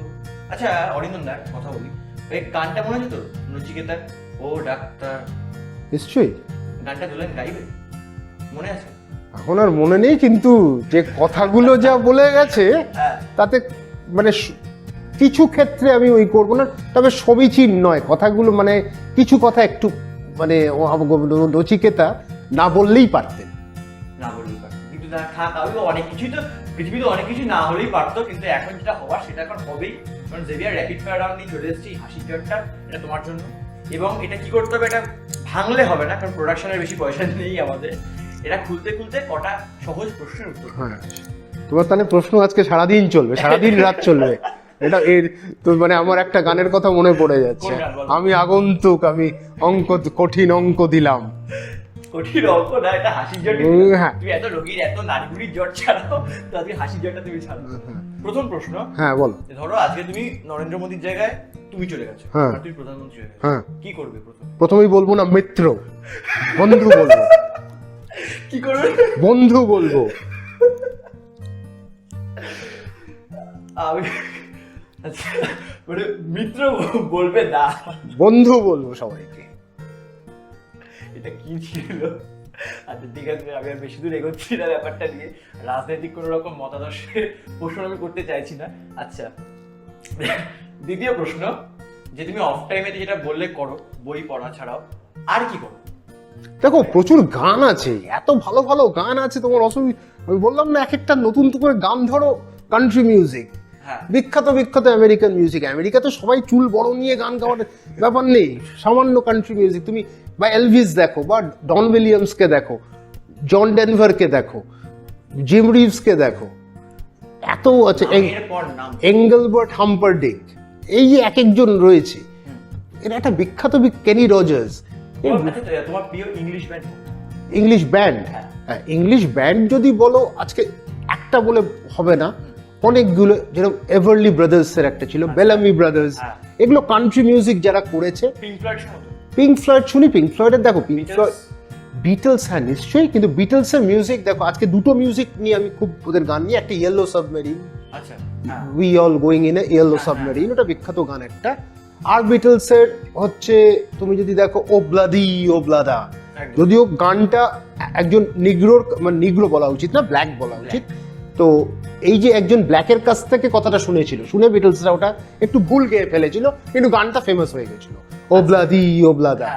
আচ্ছা অরিন্দম দা কথা বলি, ওই গানটা মনে আছে তো নচিকেতার, ও ডাক্তার, নিশ্চয়ই গানটা দুলেন গাইবে, মনে আছে? এখন আর মনে নেই, কিন্তু যে কথাগুলো যা বলে গেছে তাতে মানে কিছু ক্ষেত্রে আমি ওই করবো না, তবে সমীচীন নয় কথাগুলো, মানে কিছু কথা একটু মানে নচিকেতা না বললেই পারতেন, না বললেই পারতেন, কিন্তু না থাক, আমি অনেক কিছুই তো পৃথিবীতে অনেক কিছু না হলেই পারতো, কিন্তু এখন যেটা হওয়ার সেটা এখন হবেই। কারণ জেভিয়ার র্যাপিড ফায়ার রাউন্ড নিয়ে চলে এসেছি, হাসির জটটা এটা তোমার জন্য। এবং এটা কি করতে হবে, এটা ভাঙলে হবে না, কারণ প্রোডাকশনের বেশি পয়সা নেই আমাদের। এটা খুলতে খুলতে কটা সহজ প্রশ্নের উত্তর। হ্যাঁ, তোমার তাহলে প্রশ্ন আজকে সারাদিন চলবে, সারাদিন রাত চলবে। এটা এর তো মানে আমার একটা গানের কথা মনে পড়ে যাচ্ছে, কোন গান বলো? আমি আগন্তুক, আমি কঠিন অঙ্ক দিলাম। কঠিন অঙ্ক না, এটা হাসির জট। হ্যাঁ। তুমি এত রোগীর এত নারীগুলির জট ছাড়াও, তো আজকে হাসির জটটা তুমি ছাড়ো। প্রথম প্রশ্ন, হ্যাঁ বলো। ধরো আজকে তুমি নরেন্দ্র মোদীর জায়গায় তুমি চলে গেছো, হ্যাঁ। আর তুমি প্রধানমন্ত্রী হয়ে গেছো, হ্যাঁ। কি করবে প্রথম? প্রথমেই বলবো না মিত্র, বন্ধু বলবো। কি করবে? বন্ধু বলবো। আমি আচ্ছা, মানে মিত্র বলবে না, বন্ধু বলবো সবাইকে। এটা কি ছিল? আচ্ছা ঠিক আছে, আমি আর বেশি দূর এগোচ্ছি না ব্যাপারটা নিয়ে, রাজনৈতিক কোনো রকম মতাদর্শে পোষণ আমি করতে চাইছি না। আচ্ছা, দ্বিতীয় প্রশ্ন, যে তুমি অফ টাইমে যেটা বললে করো, বই পড়া ছাড়াও আর কি করো? দেখো প্রচুর গান আছে, এত ভালো ভালো গান আছে, তোমার অসুবিধা। আমি বললাম না, এক একটা নতুন করে গান ধরো, কান্ট্রি মিউজিক, হ্যাঁ, বিখ্যাত বিখ্যাত আমেরিকান মিউজিক। আমেরিকাতে সবাই চুল বড় নিয়ে গান গাওয়ার ব্যাপার নেই, সামান্য কান্ট্রি মিউজিক তুমি বা এলভিস দেখো, বা ডন উইলিয়ামসকে দেখো, জন ডেনভারকে দেখো, জিম রিভসকে দেখো, এত আছে, এরপর নাম এঙ্গেলবার্ট হাম্পারডিক, এই যে এক একজন রয়েছে, এটা একটা বিখ্যাত কেনি রজার্স। তোমার প্রিয় ইংলিশ ব্যান্ড? ইংলিশ ব্যান্ড, হ্যাঁ ইংলিশ ব্যান্ড যদি বলো আজকে একটা বলে হবে না, অনেকগুলো, যেরকম এভারলি ব্রাদার্স এর একটা ছিল, বেলামি ব্রাদার্স, এগুলো কান্ট্রি মিউজিক যারা করেছে। পিঙ্ক ফ্লয়েড শুনো? পিঙ্ক ফ্লয়েড শুনি, পিঙ্ক ফ্লয়েডের দেখো, পিঙ্ক ফ্লয়েড, বিটলস, হ্যাঁ নিশ্চয়ই, কিন্তু বিটলস এর মিউজিক দেখো, আজকে দুটো মিউজিক নিয়ে আমি খুব ওদের গান নিয়ে, একটা ইয়েলো সাবমেরিন, আচ্ছা, we all going in a yellow submarine, ওটা বিখ্যাত গান একটা। আর বিটলস এর হচ্ছে তুমি যদি দেখো ওব্লাদি ওব্লাদা, যদিও গানটা একজন নিগ্রোর, মানে নিগ্রো বলা উচিত না, ব্ল্যাক বলা উচিত, তো এই যে একজন ব্ল্যাকের কাছ থেকে কথাটা শুনেছিল, শুনে বিটলসরা ওটা একটু ভুল গেয়ে ফেলেছিল, কিন্তু গানটা ফেমাস হয়ে গেছিল, ওব্লাদি ওব্লাদা,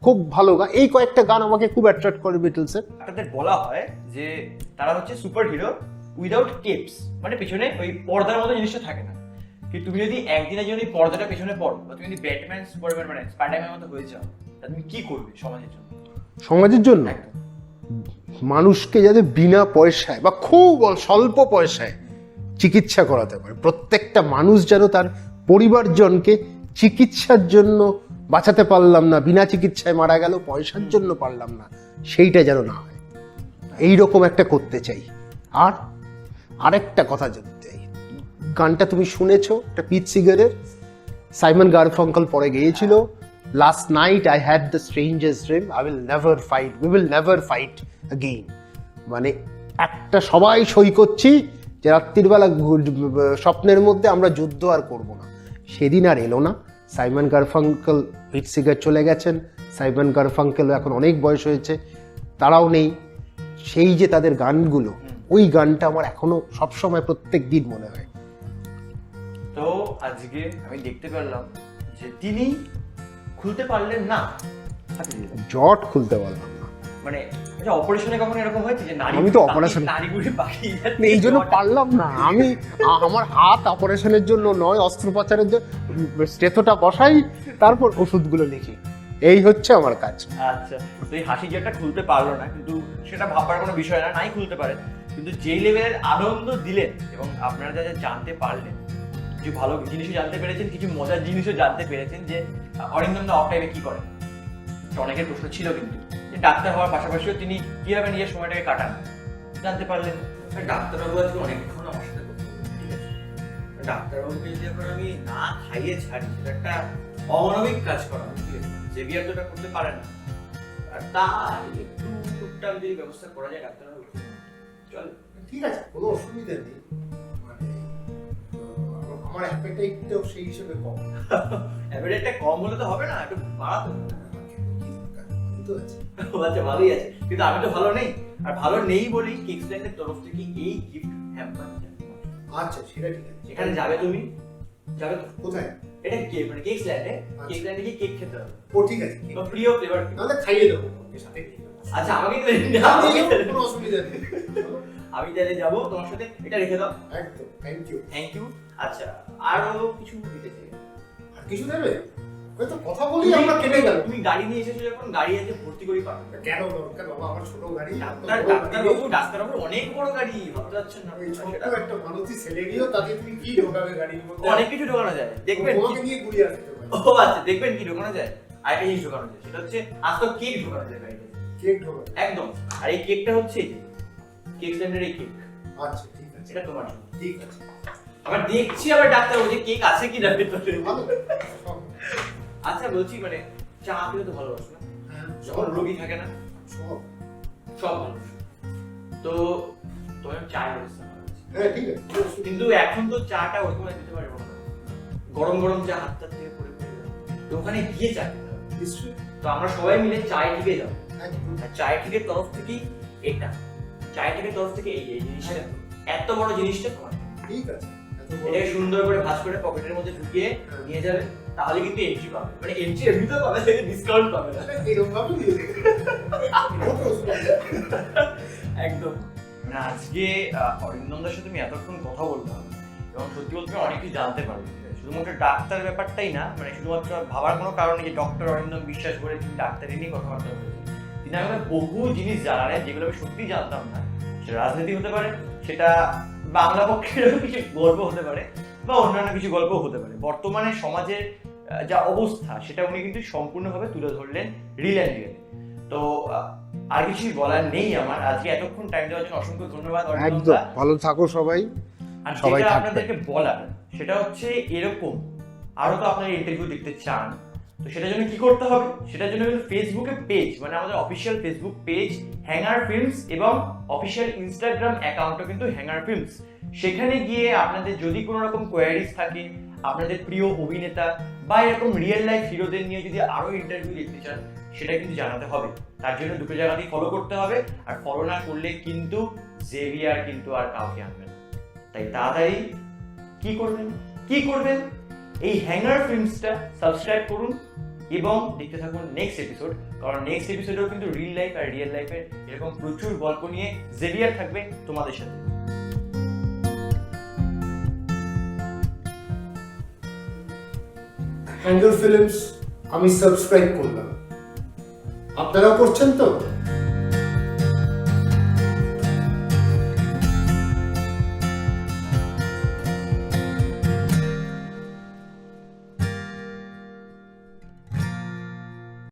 খুব ভালো গান। এই কয়েকটা গান আমাকে খুব অ্যাট্রাক্ট করে বিটলসের। তাদের বলা হয় যে তারা হচ্ছে সুপার হিরো উইদাউট কেপস, মানে পেছনে ওই পর্দার মতো জিনিসটা থাকে না। কিন্তু তুমি যদি একদিনের জন্য পর্দাটা পেছনে পড়ো, বা তুমি যদি ব্যাটম্যান, সুপারম্যান, মানে স্পাইডারম্যানের মতো হয়ে যাও, তা তুমি কি করবে সমাজের জন্য? সমাজের জন্য মানুষকে যাতে বিনা পয়সায় বা খুব স্বল্প পয়সায় চিকিৎসা করাতে পারে, প্রত্যেকটা মানুষ যেন তার পরিবারজনকে চিকিৎসার জন্য বাঁচাতে পারলাম না, বিনা চিকিৎসায় মারা গেল, পয়সার জন্য পারলাম না, সেইটা যেন না হয়, এইরকম একটা করতে চাই। আর আরেকটা কথা জানতে চাই, গানটা তুমি শুনেছো, এটা পিট সিগারের, সাইমন গারফাঙ্কেল পরে গেয়েছিল, last night I had the strangest dream, I will never fight, we will never fight again. মানে একটা সবাই সই করছি যে রাত্রিবেলা স্বপ্নের মধ্যে আমরা যুদ্ধ আর করব না, সেদিন আর এলো না। সাইমন গারফাঙ্কেল, পিট সিগার চলে গেছেন, সাইমন গারফাঙ্কেল এখন অনেক বয়স হয়েছে, তারাও নেই। সেই যে তাদের গানগুলো, ওই গানটা আমার এখনো সবসময় প্রত্যেক দিন মনে হয়। তো আজকে আমি দেখতে পারলাম যে তিনি খুলতে পারলেন না, জট খুলতে পারলাম না, মানে এটা অপারেশনে কখনো এরকম হয়েছে যে নারী, আমি তো অপারেশন, নারীগুলি বাকি এই জন্য পারলাম না আমি, আমার হাত অপারেশনের জন্য নয়, অস্ত্রোপচারের জন্য, স্টেথোটা বসাই, তারপর ওষুধগুলো লিখি, এই হচ্ছে আমার কাজ। আচ্ছা, তো এই হাসি যেটা খুলতে পারলো না, কিন্তু সেটা ভাববার কোনো বিষয় না, নাই খুলতে পারে, কিন্তু যেই লেভেলের আনন্দ দিলেন এবং আপনারা যা যা জানতে পারলেন, কিছু ভালো জিনিসও জানতে পেরেছেন, কিছু মজার জিনিসও জানতে পেরেছেন, যে অরিন্দম দা অফ টাইমে কি করেন। অনেকের প্রশ্ন ছিল কিন্তু যে ডাক্তার হওয়ার পাশাপাশিও তিনি কিভাবে নিজের সময়টাকে কাটান, জানতে পারলেন। ডাক্তারবাবু আজকে অনেকক্ষণ আমার সাথে কথা বললেন, ঠিক আছে। ডাক্তারবাবুকে যদি এখন আমি না খাইয়ে ছাড়ি, সেটা একটা অমানবিক কাজ করা, ঠিক আছে। জেভিয়ার তো এটা করতে পারে না, আর তার একটু টুকটাক যদি ব্যবস্থা করা যায় ডাক্তারবাবু, চল ঠিক আছে, কোনো অসুবিধা নেই, মানে আমার অ্যাপেটাইটটাও সেই হিসেবে কম। অ্যাপেটাইটটা কম হলে তো হবে না, একটু বাড়াতে হবে। আছে, আচ্ছা ভালোই আছে, কিন্তু আমি তো ভালো নেই, আর ভালো নেই বলি কিক্সল্যান্ডের তরফ থেকে এই গিফট হ্যাম্পার। আচ্ছা সেটা ঠিক আছে, এখানে যাবে তুমি, যাবে তো? কোথায়? এটা কেক, মানে কিক্সল্যান্ডে, কিক্সল্যান্ডে কি কেক খেতে হবে? ও ঠিক আছে, প্রিয় ফ্লেভার, তাহলে খাইয়ে দেবো ওকে সাথে। আচ্ছা আমাকে কোনো অসুবিধা নেই। আমি তাহলে যাবো তোমার সাথে, এটা রেখে দাও। একদম, থ্যাংক ইউ। Thank you. আচ্ছা, আরো কিছু দিতে চাই? আর কিছু দেবে? ওই তো কথা বলি আমরা কেটে গেল। তুমি গাড়ি নিয়ে এসেছো যখন, গাড়ি আছে ভর্তি করে পাঠাবো। কেন দরকার বাবা, আমার ছোট গাড়ি। ডাক্তারবাবু অনেক বড় গাড়ি, ভাবতে পারছেন না? ওই ছোট্ট একটা মানুষই স্যালারিও, তাতে তুমি কি ঢোকাবে গাড়ির মধ্যে? অনেক কিছু ঢোকানো যায়, দেখবেন। তোমাকে নিয়ে ঘুরিয়ে আসতে পারি। ও আচ্ছা, দেখবেন কি ঢোকানো যায়। আরেকটা জিনিস ঢোকানো যায়, সেটা হচ্ছে আজ তো কেক ঢোকানো যায় গাড়িতে। কেক ঢোকাবে? একদম। আর এই কেকটা হচ্ছে এই যে কেক স্ট্যান্ডার্ড কেক। আচ্ছা ঠিক আছে, এটা তোমার জন্য। ঠিক আছে। আবার দেখছি আবার ডাক্তার বলছে কেক আছে কি না ভেতরে। ভালো সব। আচ্ছা বলছি, মানে চা খেতে তো ভালোবাসো না? হ্যাঁ, যখন রোগী থাকে না, সব। সব ভালোবাসো। তো তোমার চায়ের ব্যবস্থা করা আছে। হ্যাঁ ঠিক আছে। কিন্তু এখন তো চাটা ওরকম দিতে পারবো না, গরম গরম চা হাতটা থেকে পড়ে পড়ে যাবে। তো ওখানে গিয়ে চা খেতে হবে। নিশ্চয়ই। তো আমরা সবাই মিলে চায় টিকে যাবো। একদম। আর চায় টিকের তরফ থেকেই এটা, চায় টিকের তরফ থেকে এই এই জিনিসটা, এত বড় জিনিসটা তোমার। ঠিক আছে। এত বড়। এটাকে সুন্দর করে ভাঁজ করে পকেটের মধ্যে ঢুকিয়ে নিয়ে যাবে, তাহলে কিন্তু এন্ট্রি পাবে। মানে এন্ট্রি এমনিতে পাবে, ডিসকাউন্ট পাবে না। এরকম ভাবে দিয়ে দেবে। কত সুন্দর। একদম। না, আজকে অরিন্দমদার সাথে আমি এতক্ষণ কথা বললাম এবং সত্যি বলতে আমি অনেক কিছু জানতে পারলাম। শুধুমাত্র ডাক্তার ব্যাপারটাই না, মানে শুধুমাত্র ভাবার কোনো কারণ নেই যে ডক্টর অরিন্দম বিশ্বাস করে তিনি ডাক্তারি নিয়ে কথাবার্তা বলেছেন। তিনি আমাকে বহু জিনিস জানালেন যেগুলো আমি সত্যিই জানতাম না। সেটা রাজনীতি হতে পারে, সেটা বাংলা পক্ষেরও কিছু গল্প হতে পারে, বা অন্যান্য কিছু গল্প হতে পারে। বর্তমানে সমাজের যা অবস্থা সেটা উনি কিন্তু সম্পূর্ণভাবে তুলে ধরলেন রিল অ্যান্ড রিয়েলে। তো আর কিছুই বলার নেই আমার। আজকে এতক্ষণ টাইম দেওয়ার জন্য অসংখ্য ধন্যবাদ অরিন্দম একদম দা। ভালো থাকো সবাই। আর সবাই যেটা থাকবে। আপনাদেরকে বলার সেটা হচ্ছে এরকম আরো তো আপনারা ইন্টারভিউ দেখতে চান, তো সেটার জন্য কি করতে হবে? সেটার জন্য কিন্তু ফেসবুকে পেজ, মানে আমাদের official Facebook page hanger films এবং অফিসিয়াল ইনস্টাগ্রাম অ্যাকাউন্টও কিন্তু হ্যাঙ্গার ফিল্মস। সেখানে গিয়ে আপনাদের যদি কোনো রকম কোয়ারিজ থাকে, আপনাদের প্রিয় অভিনেতা বা এরকম রিয়েল লাইফ হিরোদের নিয়ে যদি আরো ইন্টারভিউ দেখতে চান, সেটা কিন্তু জানাতে হবে। তার জন্য দুটো জায়গাতেই ফলো করতে হবে, আর ফলো না করলে কিন্তু জেভিয়ার কিন্তু আর কাউকে আনবে না। তাই তাড়াতাড়ি কি করবেন এই হ্যাঙ্গার ফিল্মসটা সাবস্ক্রাইব করুন এবং দেখতে থাকুন নেক্সট এপিসোড। কারণ নেক্সট এপিসোডেও কিন্তু রিল লাইফ আর রিয়েল লাইফের এরকম প্রচুর গল্প নিয়ে জেভিয়ার থাকবে তোমাদের সাথে। হ্যাঙ্গেল ফিল্মস আমি সাবস্ক্রাইব করলাম, আপনারা করছেন তো?